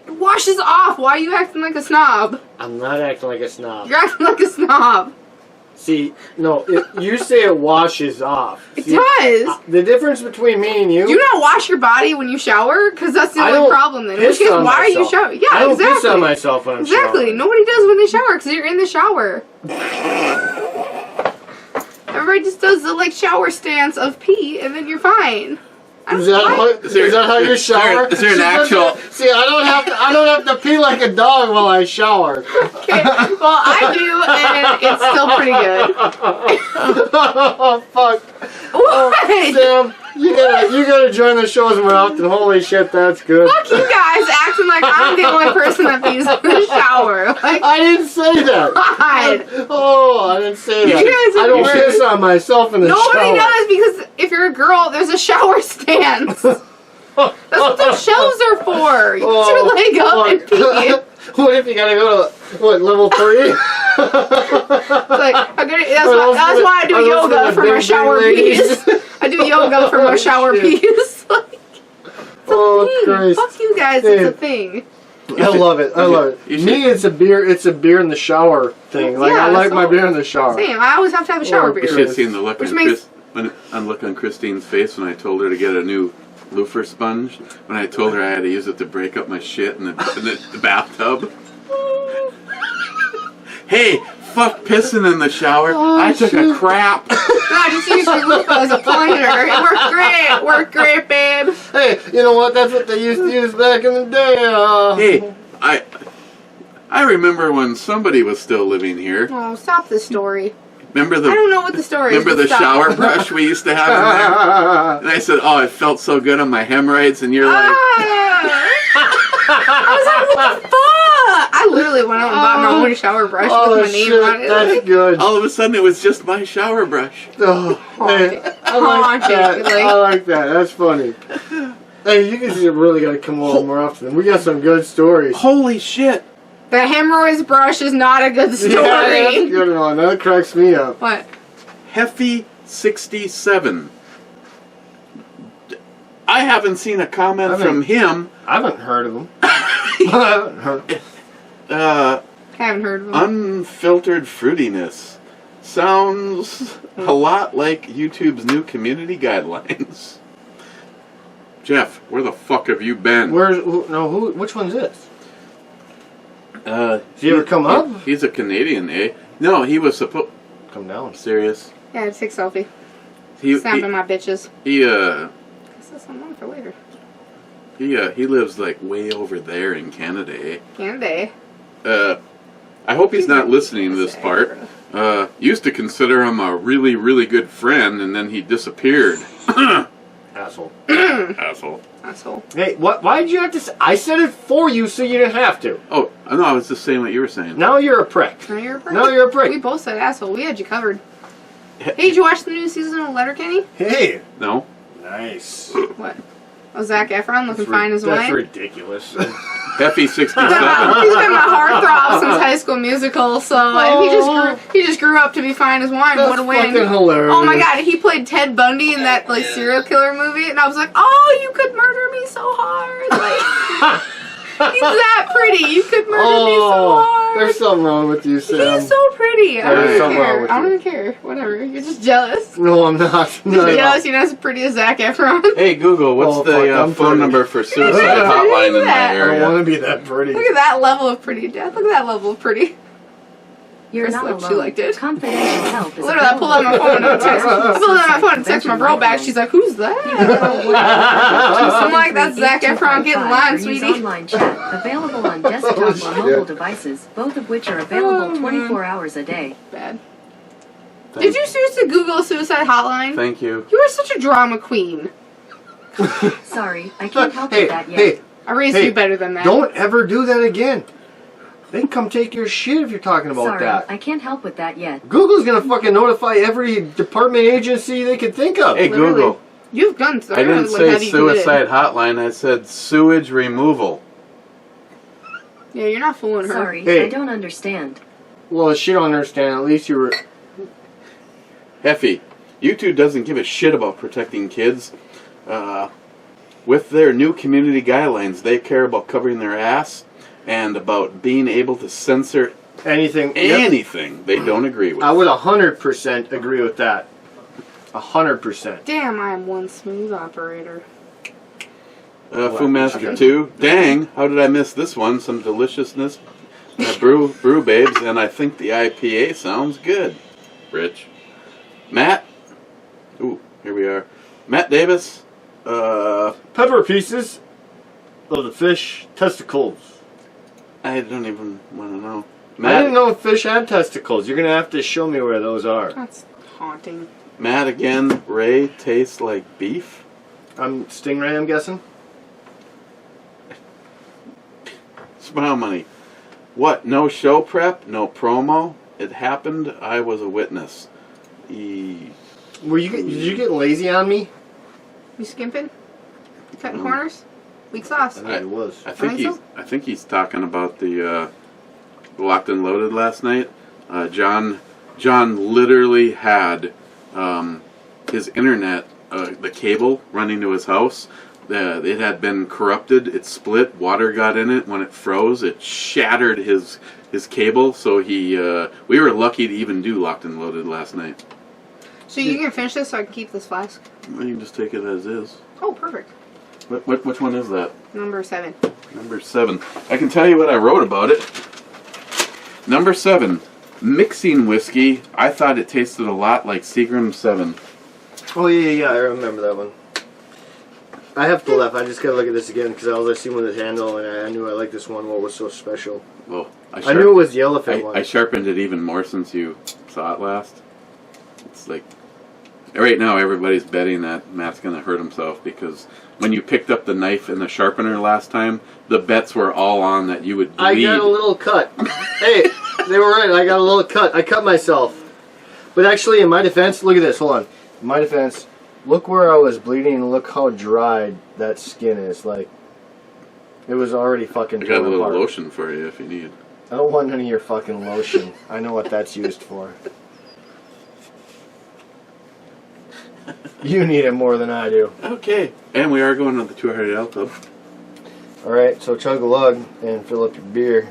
It washes off. Why are you acting like a snob? I'm not acting like a snob. You're acting like a snob. See, no, you say it washes off. It See, does. The difference between me and you. Do you not wash your body when you shower? Because that's the I only don't problem then. piss Which is, on why are you myself. showering? Yeah, I don't exactly. piss on myself when I'm Exactly. showering. Nobody does when they shower because you're in the shower. Everybody just does the shower stance of pee and then you're fine. Is that how you shower? Is there an actual? See, I don't have to pee like a dog while I shower. Okay, well I do and it's still pretty good. Oh fuck! What? Sam, you gotta join the shows more often. Holy shit, that's good. Fuck you guys acting like I'm the only person that pees in the shower. Like, I didn't say that. God. Oh, I didn't say You that. guys are I don't weird. piss on myself in the Nobody shower. does because if you're a girl, there's a shower stance. That's what those shelves are for. You put your leg up and pee. What if you gotta go to level 3? That's why I do yoga for my shower pees. I do yoga for my shower pees. It's a thing. Christ. Fuck you guys, it's a thing. I love it. I love it. Me, it's a beer. It's a beer in the shower thing. Like Yeah, I like that's my all. beer in the shower. Same. I always have to have a shower beer. You should have seen the look Which on makes- look on Christine's face when I told her to get a new loofah sponge. When I told her I had to use it to break up my shit in the bathtub. Hey, fuck pissing in the shower. I took a crap. No, I just used your loofah as a pointer. It worked great. It worked great, babe. Hey, you know what? That's what they used to use back in the day. Hey, I remember when somebody was still living here. Oh, stop the story. Remember the I don't know what the story is. remember the but stop. shower brush we used to have in there? And I said, "Oh, it felt so good on my hemorrhoids," and you're like, Ah! I was like, what the fuck? I literally went out and bought my own shower brush with my name on it. That's good. all of a sudden it was just my shower brush. Oh, hey, I like that. I like that. That's funny. Hey, you guys are really gotta come over more often. We got some good stories. Holy shit! The hemorrhoids brush is not a good story. Yeah, that's a good one. That cracks me up. What? Heffy 67. I haven't seen a comment from him. I haven't heard of him. I haven't heard. Haven't heard of him. Unfiltered fruitiness sounds a lot like YouTube's new community guidelines. Jeff, where the fuck have you been? Which one's this? Did he ever come up? He's a Canadian, eh? No, he was supposed. Come down. Serious? Yeah, take a selfie. He Snapping my bitches. This is something for later. he lives like way over there in Canada, eh? Canada. I hope he's not listening to this part. Used to consider him a really, really good friend, and then he disappeared. Asshole. Asshole. Hey, why did you have to say? I said it for you so you didn't have to. Oh, no, I was just saying what you were saying. Now you're a prick. Now you're a prick. Now you're a prick. We both said asshole. We had you covered. Hey, did you watch the new season of Letterkenny? Hey. No? Nice. What? Oh, Zac Efron looking fine as That's wine? ridiculous. Heffy 67. He's been my heartthrob since High School Musical, so and he just grew up to be fine as wine. That's What a win! fucking hilarious. Oh my god, he played Ted Bundy in that like serial killer movie, and I was like, oh, you could murder me so hard. Like, he's that pretty. You could murder me so hard. There's something wrong with you, Sam. He's so pretty. I There's don't something wrong care. with I don't you. even care. Whatever. You're just jealous. No, I'm not. You're jealous. You're not as pretty as Zac Efron. Hey, Google, what's the phone number for suicide hotline in that I don't area? want to be that pretty. Look at that level of pretty, Dad. Look at that level of pretty. You're Her not slip, alone. she liked it. Confidential help is Literally, I pulled out my phone and text. I pulled out my phone and text my girl back. She's like, "Who's that?" I'm like, "That's Zac Efron getting line, sweetie." Online chat available on desktop or mobile devices, both of which are available 24 hours a day. Bad. Did you seriously Google a suicide hotline? Thank you. You are such a drama queen. Sorry, I can't help Hey, with that yet. hey, I raised you better than that. don't ever do that again. They can come take your shit if you're talking about Sorry, that. I can't help with that yet. Google's gonna fucking notify every department agency they can think of. Hey, Literally. Google. You've done. I didn't say suicide hotline. I said sewage removal. Yeah, you're not fooling her. Sorry, Hey. I don't understand. Well, she don't understand. At least you were. Heffy, YouTube doesn't give a shit about protecting kids. With their new community guidelines, they care about covering their ass and about being able to censor Anything. anything they don't agree with. I would 100% agree with that. 100%. Damn, I am one smooth operator. Fu Master 2. Dang, how did I miss this one? Some deliciousness. Brew babes, and I think the IPA sounds good. Rich. Matt. Ooh, here we are. Matt Davis. Pepper pieces of the fish testicles. I don't even want to know. I didn't know fish had testicles. You're gonna have to show me where those are. That's haunting. Matt again. Ray tastes like beef. Stingray, I'm guessing. Smile money. What? No show prep? No promo? It happened. I was a witness. Did you get lazy on me? You skimping? You cutting corners? Weak sauce. I think it was. I think think I think he's talking about the Locked and Loaded last night. John literally had his internet, the cable running to his house. It had been corrupted. It split. Water got in it. When it froze, it shattered his cable. So we were lucky to even do Locked and Loaded last night. So you can finish this so I can keep this flask? Well, you can just take it as is. Oh, perfect. Which one is that? Number 7. Number 7. I can tell you what I wrote about it. Number 7. Mixing whiskey. I thought it tasted a lot like Seagram 7. Oh, yeah, I remember that one. I have to left. I just gotta look at this again because I was seeing with the handle and I knew I liked this one. What was so special? Well, I knew it was the elephant one. I sharpened it even more since you saw it last. It's like right now everybody's betting that Matt's gonna hurt himself because when you picked up the knife and the sharpener last time, the bets were all on that you would bleed. I got a little cut. Hey, they were right. I got a little cut. I cut myself. But actually, in my defense, look at this. Hold on. In my defense, look where I was bleeding and look how dried that skin is. Like, it was already fucking I got a little apart. lotion for you if you need. I don't want none of your fucking lotion. I know what that's used for. You need it more than I do. Okay. And we are going to the 200 Ale Club. Alright, so chug a lug and fill up your beer.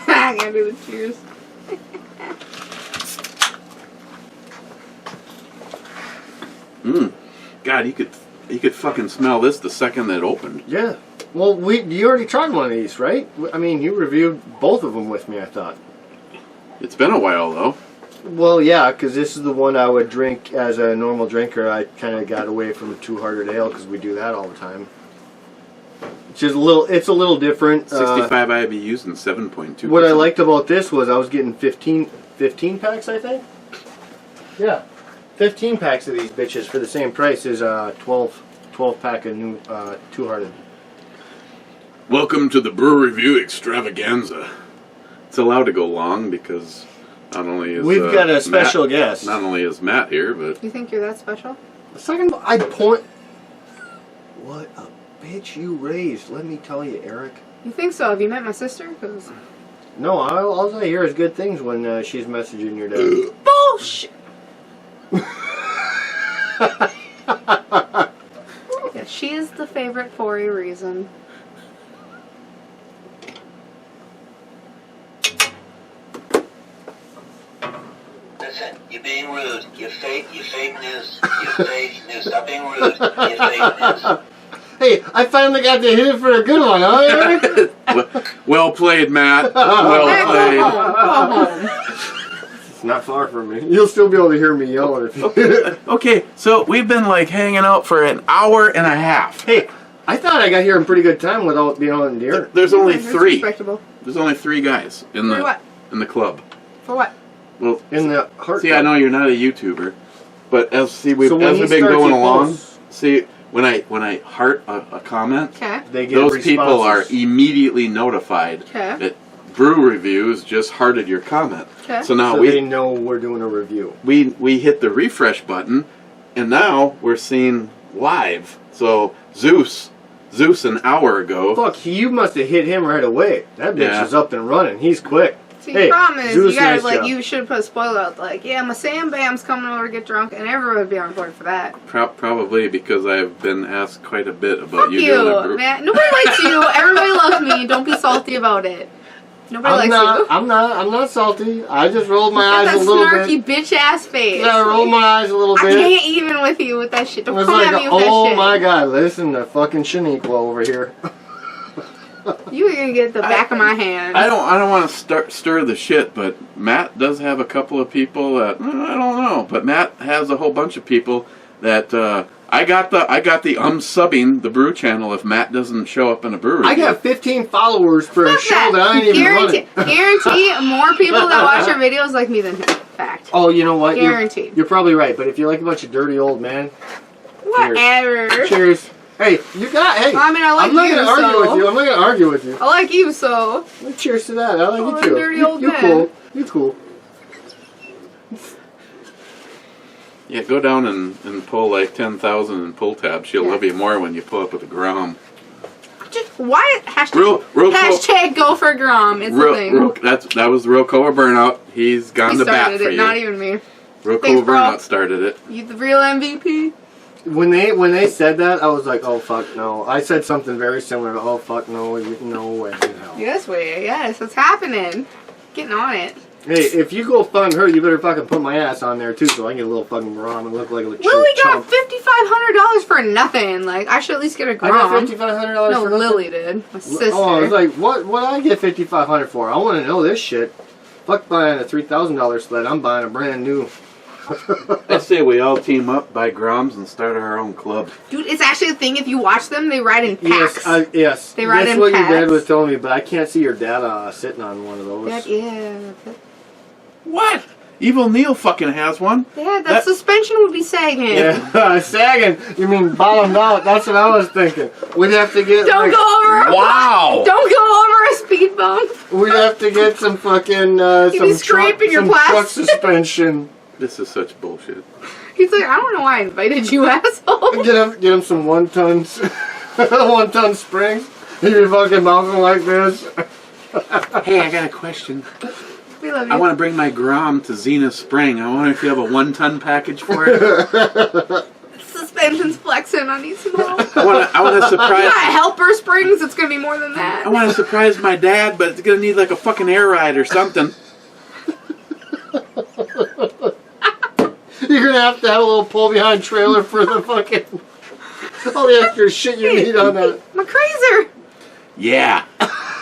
I gotta do the cheers. God, you could fucking smell this the second that it opened. Yeah. Well, you already tried one of these, right? I mean, you reviewed both of them with me, I thought. It's been a while though. Well, yeah, because this is the one I would drink as a normal drinker. I kind of got away from 200 Ale because we do that all the time. It's a little different. 65 IBUs and 7.2%. What I liked about this was I was getting 15 packs, I think. Yeah, 15 packs of these bitches for the same price as 12 pack of new 200. Welcome to the Brew Review Extravaganza. It's allowed to go long because not only is We've got a special guest. Not only is Matt here, but You think you're that special? Second, I point. What a bitch you raised. Let me tell you, Eric. You think so? Have you met my sister? Cause No, all I hear is good things when she's messaging your dad. bullshit. Yeah, she is the favorite for a reason. Listen, you're being rude. You're fake news. You're fake news. Stop being rude. You're fake news. Hey, I finally got to hit it for a good one, huh, Eric? well played, Matt. Hey, Well played. go home. It's not far from me. You'll still be able to hear me yelling if you... Okay, so we've been like hanging out for an hour and a half. Hey, I thought I got here in pretty good time without being on the air. There's only That's three. respectable. There's only three guys in For what? the club. For what? Well, In the heart. see, I know you're not a YouTuber, but as we've So when he been starts going it along, close- see when I heart a comment, Okay. They get those people are responses. immediately notified Okay. that Brew Reviews just hearted your comment. Okay. So now So we they know we're doing a review. we hit the refresh button, and now we're seeing live. So Zeus an hour ago. Fuck, you must have hit him right away. That bitch Yeah. is up and running. He's quick. See, Hey, the problem is, Zeus, you guys, nice job. you should have put a spoiler out, like, yeah, my Sam Bam's coming over to get drunk, and everyone would be on board for that. Probably because I've been asked quite a bit about Fuck you doing a you, brew. man. Nobody likes you. Everybody loves me. Don't be salty about it. Nobody likes you. I'm not salty. I just rolled my Got eyes that a little snarky bit. bitch ass face. Yeah, I rolled my eyes a little I bit. can't even with you with that shit. It Don't was come like, at me with that oh shit. my god, listen to fucking Shaniqua over here. You were gonna get the back of my hand. I don't want to stir the shit, but Matt does have a couple of people that I don't know. But Matt has a whole bunch of people that I got the subbing the brew channel if Matt doesn't show up in a brewery. I got 15 followers for a Fuck show that I ain't even running. Guarantee more people that watch your videos like me than him. Fact. Oh, you know what? Guaranteed. You're probably right, but if you're like a bunch of dirty old men, Whatever. cheers. Hey, you got. Hey, I mean, I like I'm not you, gonna argue so. with you. I'm not gonna argue with you. I like you, so. Well, cheers to that. I like Oh, you too. dirty old you man. cool. You cool. Yeah, go down and pull like 10,000 in pull tab. She'll Yeah. love you more when you pull up with a Grom. Just, why? Hashtag, Real hashtag go for Grom. It's a thing. That was the real Koa Burnout. He's gone He to bat started for it, you. not even me. Real Thanks, Koa bro. Burnout started it. You the real MVP? When they said that, I was like, oh fuck no. I said something very similar to, oh fuck no, no way in hell. Yes, way. Yes, it's happening. Getting on it. Hey, if you go fund her, you better fucking put my ass on there too, so I can get a little fucking Grom and look like a little Lily got chump. $5,500 for nothing. Like, I should at least get a I got Grom. $5,500 No, for nothing? Lily did. My sister. Oh, I was like, what I get $5,500 for? I want to know this shit. Fuck buying a $3,000 sled. I'm buying a brand new I say we all team up, buy Groms, and start our own club. Dude, it's actually a thing. If you watch them, they ride in packs. Yes. They ride That's in what packs. your dad was telling me, but I can't see your dad sitting on one of those. Yeah. What? Evil Neil fucking has one. Yeah, that suspension would be sagging. Yeah, sagging. You mean bottomed out? That's what I was thinking. We'd have to get. Don't go over. Wow. Don't go over a speed bump. We'd have to get some fucking You'd be scraping your truck plastic. suspension. This is such bullshit. He's like, I don't know why I invited you, asshole. Get him some 1 tons, 1 ton springs. He'd be fucking bouncing like this. Hey, I got a question. We love you. I want to bring my Grom to Zenith Spring. I wonder if you have a 1-ton package for it. Suspension's flexing. I need some help. I want to surprise. You got helper springs. It's gonna be more than that. I want to surprise my dad, but it's gonna need like a fucking air ride or something. You're gonna have to have a little pull behind trailer for the fucking all the extra shit you need on that. My crazer. Yeah.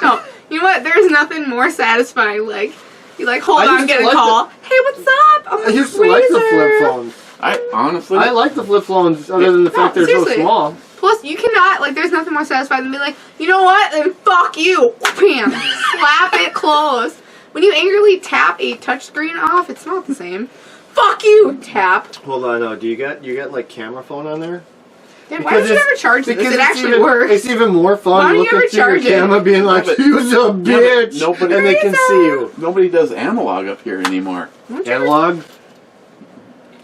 No, you know what? There's nothing more satisfying. Like you hold I on, used get to a like call. Hey, what's up? I'm I used to like the flip phones. I honestly. I like the flip phones, other than the fact they're seriously. so small. Plus, you cannot, there's nothing more satisfying than be like, you know what? Then fuck you. Bam. Slap it closed. When you angrily tap a touchscreen off, it's not the same. Fuck you. Tap. Hold on, no. Do you got like camera phone on there? Then why don't you ever charge this? It actually works. It's even more Why fun don't you looking ever through your charge it? camera, being like, "You's a bitch," nobody- and they can see you. Nobody does analog up here anymore. Analog.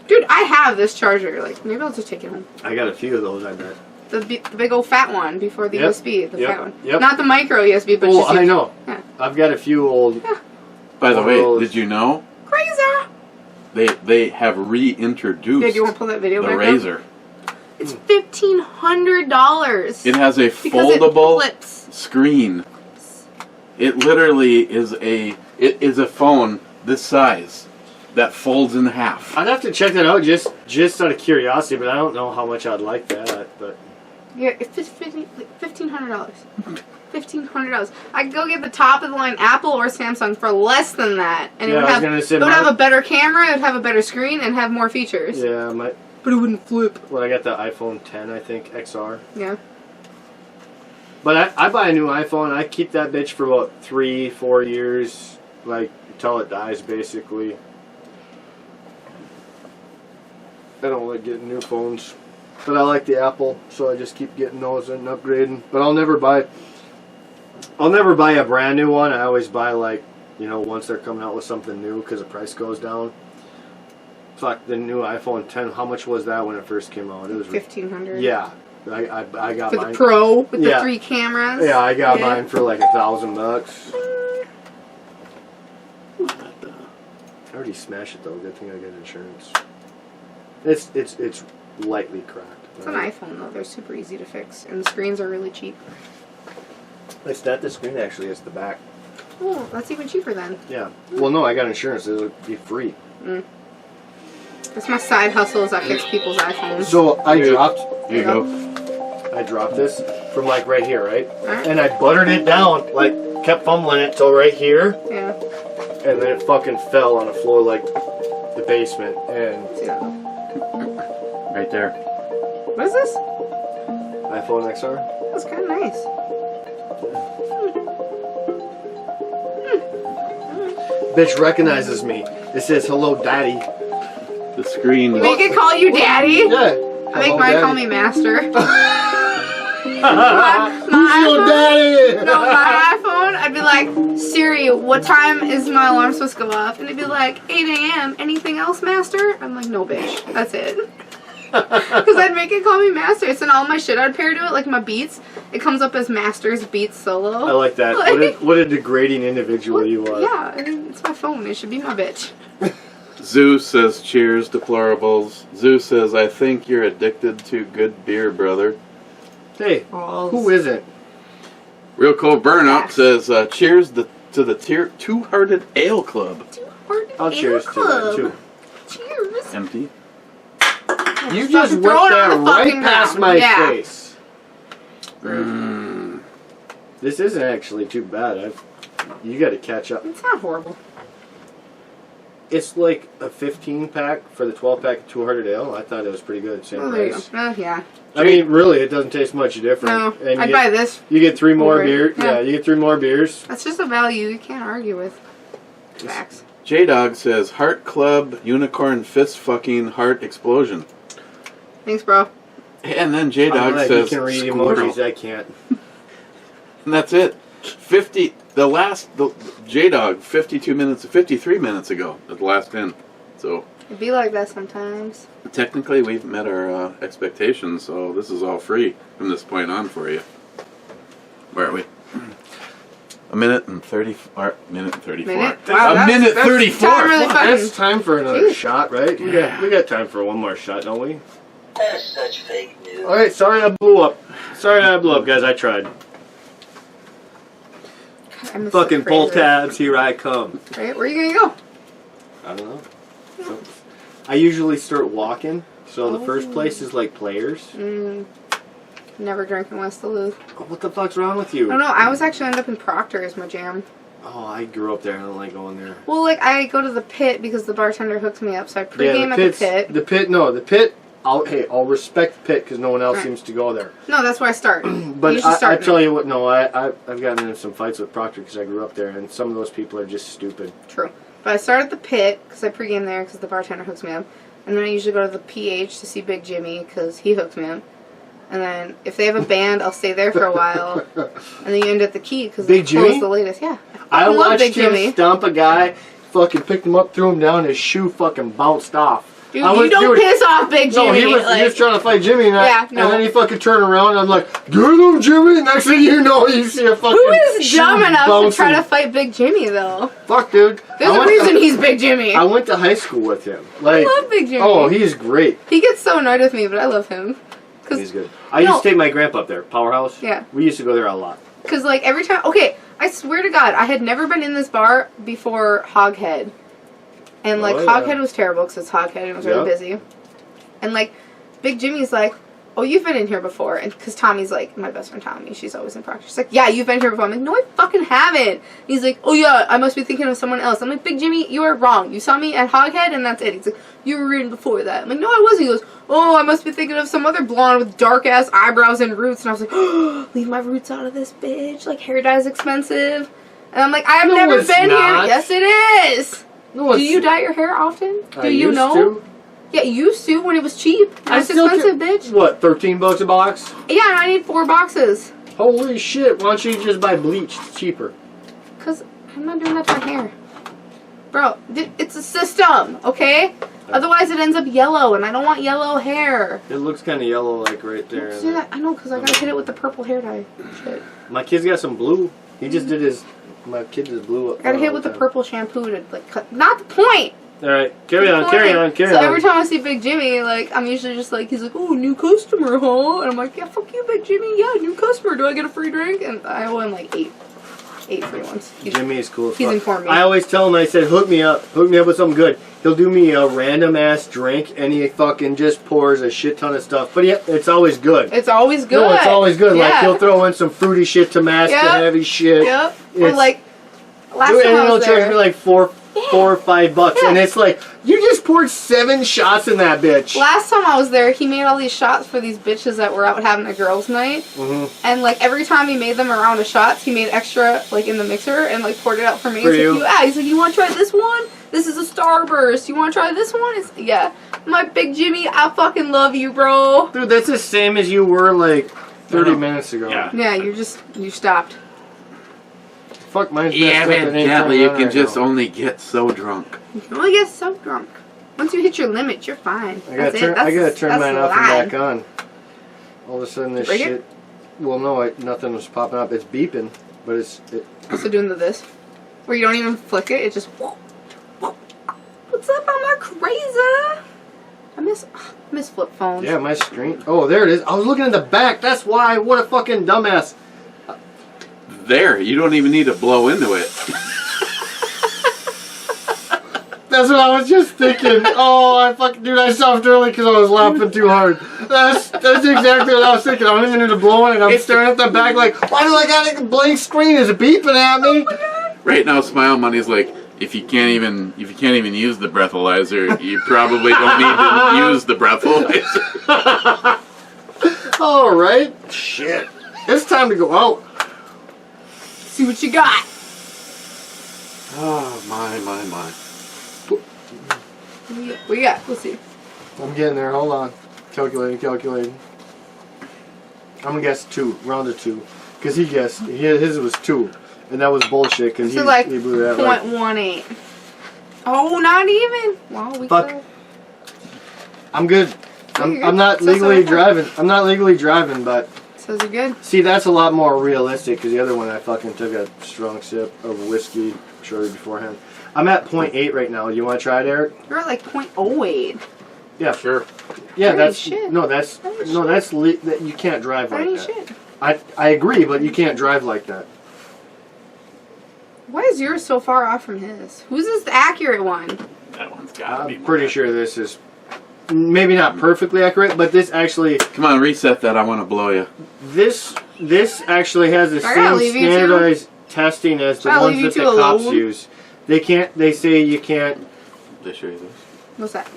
Dude, I have this charger. Maybe I'll just take it home. I got a few of those. I bet. The big old fat one before the Yep. USB. The Yep. fat one. Yep. Not the micro USB, but Oh, just I know. Yeah. I've got a few old. By the way, those. did you know Crazy. they have reintroduced Yeah, do you want to pull that video the back up? Razor? It's $1,500. It has a because it foldable flips. screen. It literally is a phone this size that folds in half. I'd have to check that out just out of curiosity, but I don't know how much I'd like that. But Yeah, it's $1,500. $1,500. I could go get the top of the line Apple or Samsung for less than that, and Yeah, it I was gonna say would have a better camera, it would have a better screen, and have more features. yeah, But it wouldn't flip. Well, I got the iPhone 10, I think, XR. Yeah. But I buy a new iPhone. I keep that bitch for about 3-4 years, until it dies, basically. I don't like getting new phones, but I like the Apple, so I just keep getting those and upgrading. But I'll never buy a brand new one. I always buy once they're coming out with something new because the price goes down. Fuck, the new iPhone 10. How much was that when it first came out? It was $1,500. Yeah, I got For mine. the Pro with the Yeah. 3 cameras. Yeah, I got mine for $1,000. I already smashed it though. Good thing I got insurance. It's lightly cracked. It's an iPhone though. They're super easy to fix, and the screens are really cheap. It's not the screen actually. It's the back. Oh, that's even cheaper then. Yeah. Well, no, I got insurance. It'll be free. That's my side hustle. Is I fix people's iPhones. So I Here dropped. you go. I dropped this from right here, right? Alright. And I buttered it down. Kept fumbling it till right here, Yeah. and then it fucking fell on the floor like the basement. And See that? Right there. What is this? iPhone XR. That's kind of nice. Bitch recognizes me. It says hello, daddy. The screen. You make it call you daddy? Yeah. I make mine call me master. Who's my your iPhone? daddy? No, my iPhone, I'd be like, Siri, what time is my alarm supposed to go off? And it'd be like, 8 a.m. Anything else, master? I'm like, no, bitch. That's it. Because I'd make it call me master. It's in all my shit I'd pair to it, like my beats. It comes up as master's beats solo. I like that. What a degrading individual you are. Yeah, I mean, it's my phone. It should be my bitch. Zeus says, cheers, deplorables. Zeus says, I think you're addicted to good beer, brother. Hey, who isn't? Real Cold Burnout says, cheers to the Two-Hearted Ale Club. I'll cheers to that too. Cheers. Empty. You just whipped throw it that on the right fucking past ground. my Yeah. face. This isn't actually too bad. You got to catch up. It's not horrible. it's like a 15 pack for the 12 pack of 200 ale. I thought it was pretty good. Same Oh, there you price. go. Yeah. I mean, really, it doesn't taste much different. No, And I'd you buy get, this. you get 3 more over it. beers. Yeah. Yeah, you get 3 more beers. That's just a value you can't argue with. Facts. J-Dog says, Heart Club, Unicorn Fist Fucking Heart Explosion. Thanks, bro. And then J-Dog You says, can read Squirrel. emojis. I can't. And that's it. J-Dog, 52 minutes, 53 minutes ago, at the last 10. So, It'd be like that sometimes. technically, we've met our expectations, so this is all free from this point on for you. Where are we? A minute and 34. Minute? Wow, Wow, a that's- minute that's 34. time really fucking- It's time for another shot, right? We got time for one more shot, don't we? That's such fake news. All right. Sorry I blew up. Guys. I tried. I miss Fucking the pull Fraser. tabs. Here I come. Right, where are you gonna go? I don't know. So, I usually start walking. So the first place is like players. Never drank in West Duluth. Oh, what the fuck's wrong with you? I don't know. I was actually ended up in Proctor as my jam. Oh, I grew up there. I don't like going there. Well, like I go to the pit because the bartender hooks me up, so I pregame at the pit. The pit. No, the pit. I'll respect the pit because no one else seems to go there. No, that's where I start. But you should I start tell you what. No, I've gotten into some fights with Proctor because I grew up there, and some of those people are just stupid. True. But I start at the pit because I pregame there because the bartender hooks me up. And then I usually go to the PH to see Big Jimmy because he hooks me up. And then if they have a band, I'll stay there for a while. And then you end at the Key because they Big Jimmy? close the latest. Yeah. I love watched Big him Jimmy. stomp a guy, fucking picked him up, threw him down, his shoe fucking bounced off. Dude, you don't piss off Big Jimmy. No, he was trying to fight Jimmy, and, Yeah, no. and then he fucking turned around, and I'm like, get him, Jimmy! Next thing you know, you see a fucking Who is shoe dumb enough to try to bouncing. fight Big Jimmy, though? Fuck, dude. There's a reason he's Big Jimmy. I went to high school with him. Like, I love Big Jimmy. oh, he's great. He gets so annoyed with me, but I love him. He's good. I used to take my grandpa up there, Powerhouse. Yeah. We used to go there a lot. Because, like, every time... Okay, I swear to God, I had never been in this bar before Hoghead. And, like, Oh, yeah. Hoghead was terrible because it's Hoghead and it was really Yeah. busy. And, like, Big Jimmy's like, oh, you've been in here before. And because Tommy's, like, my best friend Tommy, she's always in practice. She's like, yeah, you've been here before. I'm like, no, I fucking haven't. He's like, oh, yeah, I must be thinking of someone else. I'm like, Big Jimmy, you are wrong. You saw me at Hoghead and that's it. He's like, you were in before that. I'm like, no, I wasn't. He goes, oh, I must be thinking of some other blonde with dark-ass eyebrows and roots. And I was like, oh, leave my roots out of this, bitch. Like, hair dye is expensive. And I'm like, I've No, never it's been not. here. Yes, it is. No, Do you dye your hair often? I Do you used know? to. Yeah, used to when it was cheap. Now it's still expensive, can- bitch. What, 13 bucks a box? Yeah, and I need 4 boxes. Holy shit, why don't you just buy bleach? It's cheaper. Because I'm not doing that to my hair. Bro, it's a system, okay? Otherwise it ends up yellow, and I don't want yellow hair. It looks kind of yellow, like right there. See that? I know, because I gotta hit it with the purple hair dye. Shit. My kid's got some blue. He just did his. My kid just blew up. I gotta hit it with the purple shampoo to, like, cut. Not the point! Alright, carry on. So every on. time I see Big Jimmy, like, I'm usually just like, he's like, oh, new customer, huh? And I'm like, yeah, fuck you, Big Jimmy. Yeah, new customer. Do I get a free drink? And I owe him like 8 free ones. Jimmy is cool as He's fuck. informed me. I always tell him, I said, hook me up with something good. He'll do me a random ass drink, and he fucking just pours a shit ton of stuff. But yeah, it's always good. It's always good. No, it's always good. Yeah. Like, he'll throw in some fruity shit, Tabasco, Yep. heavy shit. Yep. Or It's- like, last Dude, time and I he'll was charge there. me like $4 or $5, Yeah. and it's like, you just poured 7 shots in that bitch. Last time I was there, he made all these shots for these bitches that were out having a girls' night. Mm-hmm. And, like, every time he made them a round of shots, he made extra, like, in the mixer and, like, poured it out for me. For He's you? like, yeah. He's like, you want to try this one? This is a Starburst. You want to try this one? It's, yeah. My Big Jimmy, I fucking love you, bro. Dude, that's the same as you were like 30 minutes ago. Yeah. Yeah, you stopped. Fuck, mine's Yeah, messed up and ain't evidently turning you on can right just now. only get so drunk. You can only get so drunk. Once you hit your limit, you're fine. I gotta turn mine off and back on. All of a sudden this Break it? shit... Well, no, nothing was popping up. It's beeping, but it's... Also doing this, where you don't even flick it, it just... What's up? I'm not crazy. I miss flip phones. Yeah, my screen... Oh, there it is. I was looking at the back. That's why. What a fucking dumbass. There, you don't even need to blow into it. That's what I was just thinking. Oh, I stopped early because I was laughing too hard. That's exactly what I was thinking. I don't even need to blow in it. I'm staring at the back like, why do I got a blank screen? Is it beeping at me? Right now, Smile Money's like, if you can't even use the breathalyzer, you probably don't need to use the breathalyzer. All right. Shit. It's time to go out. See what you got. Oh my. What you got? Let's see. I'm getting there. Hold on. Calculating. I'm gonna guess 2. Round to 2. Because he guessed. His was 2. And that was bullshit because So like he blew that right. 0.18. Oh, not even. Well, we Fuck. could. I'm good. you're good. I'm not So legally sorry. driving. I'm not legally driving, but Says you're good. see, that's a lot more realistic because the other one I fucking took a strong sip of whiskey shortly beforehand. I'm at 0.8 right now. Do you want to try it, Eric? You're at like 0.08. Yeah. Sure. Yeah, Holy that's shit. no, that's Holy no, shit. that's that you can't drive like Holy that. shit. I agree, but you can't drive like that. Why is yours so far off from his? Who's this accurate one? That one's gotta be I'm more pretty accurate. sure this is maybe not perfectly accurate, but this actually Come on, reset that. I want to blow you. this actually has the I gotta same leave you two. standardized testing as the Should I ones leave you that two the cops alone? use. They can't. They say you can't. Did I show you this? What's that?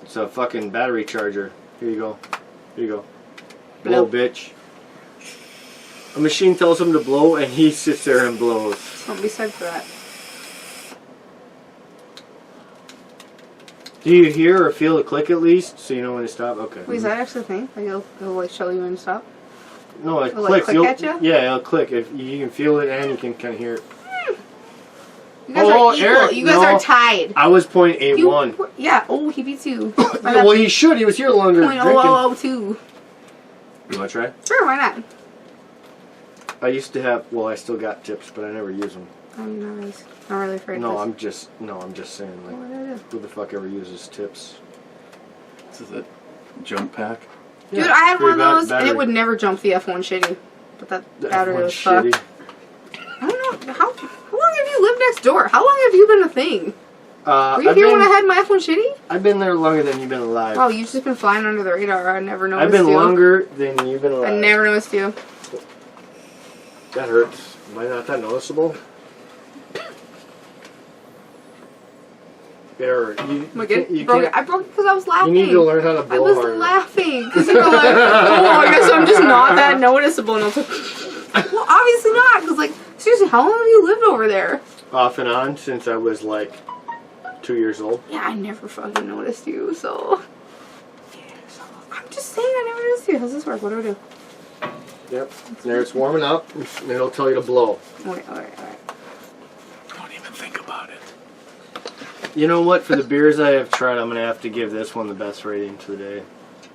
It's a fucking battery charger. Here you go. Here you go. Blow. Blow, bitch. A machine tells him to blow, and he sits there and blows. Something be said for that. Do you hear or feel a click at least, so you know when to stop? Okay. Wait, is that actually a thing? Like it'll like show you when to stop? No, it It'll, clicks. like, click at ya? Yeah, it'll click. If you can feel it and you can kind of hear it. You guys Oh, are equal. Eric, you guys no. are tied. I was 0.81. Yeah. Oh, he beats you. Well, he should. He was here longer. Drinking. 0.0002. You want to try? Sure, why not? I used to have. Well, I still got tips, but I never use them. I'm not really afraid No, of I'm just saying. this. Like, What did I do? who the fuck ever uses tips? This is a jump pack. Dude, I had free one of those, and battery. it would never jump the F1 shitty. But that The battery F1 was fucked. shitty. I don't know. How long have you lived next door? How long have you been a thing? Were you I've here been, when I had my F1 shitty? I've been there longer than you've been alive. Oh, you've just been flying under the radar. I never noticed I've been you. longer than you've been alive. I never noticed you. That hurts. Am I not that noticeable? There, you, Am I you good? can't- you broke it. can't- I broke it because I was laughing. You need to learn how to blow I was harder. laughing because you were like, oh, I guess I'm just not that noticeable. And I was like, well, obviously not. Because like, seriously, how long have you lived over there? Off and on since I was like 2 years old. Yeah, I never fucking noticed you. So, yeah, so I'm just saying, I never noticed you. How's this work? What do I do? Yep. There, it's warming up, and it'll tell you to blow. Okay, all right. Don't even think about it. You know what? For the beers I have tried, I'm gonna have to give this one the best rating today.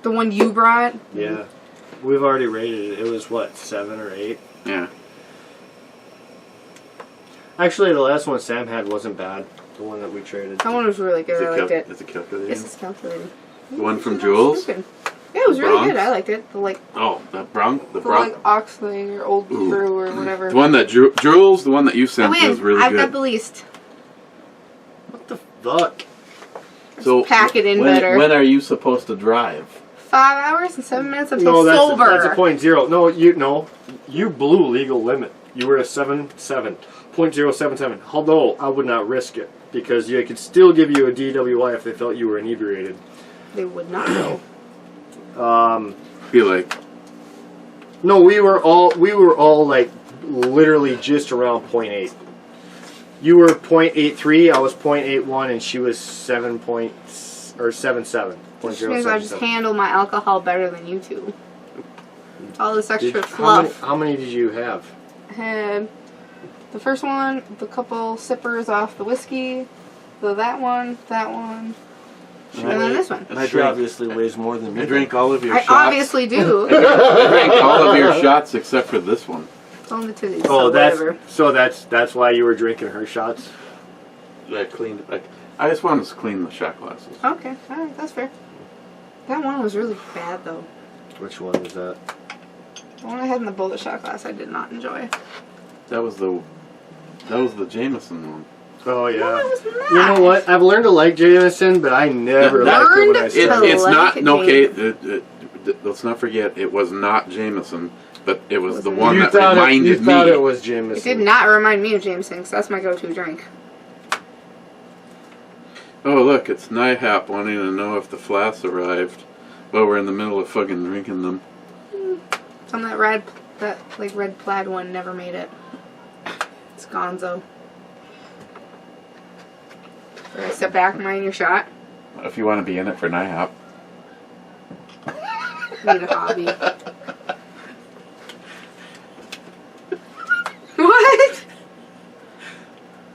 The one you brought. Yeah, we've already rated it. It was what, 7 or 8? Yeah. Actually, the last one Sam had wasn't bad. The one that we traded. That one was really good. I liked it. Is it calculating? Yes, it's calculating. The one from Jules? Yeah, it was really Bronx? good. I liked it. The like, Oh, the Bronx. The the Bronx. like Oxley or Old Ooh. Brew or whatever. The one that Jules, the one that you I sent win. was really I've good. got the least. Fuck. So pack it in when, better. When are you supposed to drive? 5 hours and 7 minutes until No, that's sober. that's a 0.0. No, you blew legal limit. You were a 0.077. Although I would not risk it because they could still give you a DWI if they felt you were inebriated. They would not know. Feel like No, we were all like literally just around 0.8. You were 0.83, I was 0.81, and she was 7.77. Which means I just handle my alcohol better than you two. All this extra How fluff. many did you have? I had the first one, the couple sippers off the whiskey, that one, and then this one. And I She drank. obviously weighs more than me. I drank all of your I shots. obviously do. I drank all of your shots except for this one. It's on the titties, Oh, so whatever. that's why you were drinking her shots. I cleaned. I just wanted to clean the shot glasses. Okay, alright, that's fair. That one was really bad, though. Which one was that? The one I had in the bullet shot glass I did not enjoy. That was the Jameson one. Oh yeah. No, it was not. You know what? I've learned to like Jameson, but I never liked it when I Learned started. to It's like not okay. let's not forget, it was not Jameson, but it was the one You that thought reminded you thought me. it was It Jameson. did not remind me of Jameson, because that's my go-to drink. Oh, look, it's NIHAP wanting to know if the flasks arrived. Well, we're in the middle of fucking drinking them. Some of that red plaid one never made it. It's gonzo. Or I step back, mind your shot. If you want to be in it for NIHAP. Need a hobby. What?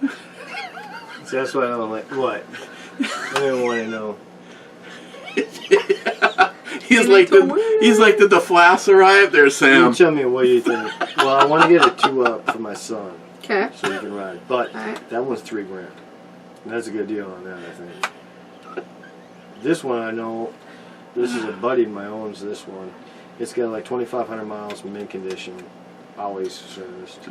See, that's what I'm like. What? I didn't want to know. He's like, did the flasks arrive there, You Sam? tell me what you think. Well, I want to get a 2-up for my son, Okay. so he can ride. But Alright. that one's $3 grand. And that's a good deal on that, I think. This one I know. This is a buddy of my owns. This one. It's got like 2,500 miles, mint condition, always serviced.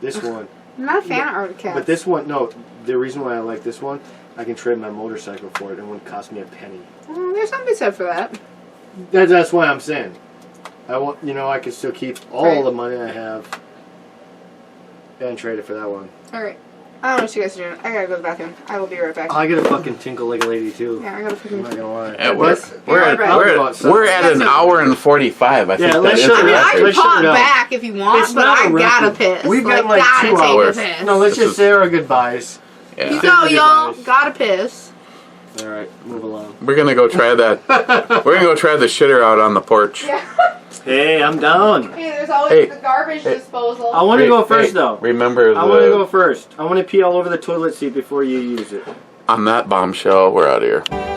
This one. I'm not a fan of Arctic Cats. But this one, no. The reason why I like this one, I can trade my motorcycle for it, and it wouldn't cost me a penny. There's something said for that. That's why I'm saying. I want, I can still keep all Right. the money I have and trade it for that one. Alright. I don't know what you guys are doing. I gotta go to the bathroom. I will be right back. I gotta fucking tinkle like a lady too. Yeah, I gotta I'm fucking... not gonna lie. Yeah, we're at an hour and 45. I think that let's is shut the it I mean, down. I record. can Let's shut pop it down. back if you want, It's but not I a gotta record. piss. We've got like gotta 2 take hours. a piss. No, let's This just is- say our goodbyes. Yeah. You go, y'all. Gotta piss. All right, move along. We're gonna go try that. We're gonna go try the shitter out on the porch. Yeah. Hey, I'm down. Hey, there's always Hey. the garbage disposal. I want to go first Hey, though. Remember, I want to go first. I want to pee all over the toilet seat before you use it. on that bombshell, we're out of here.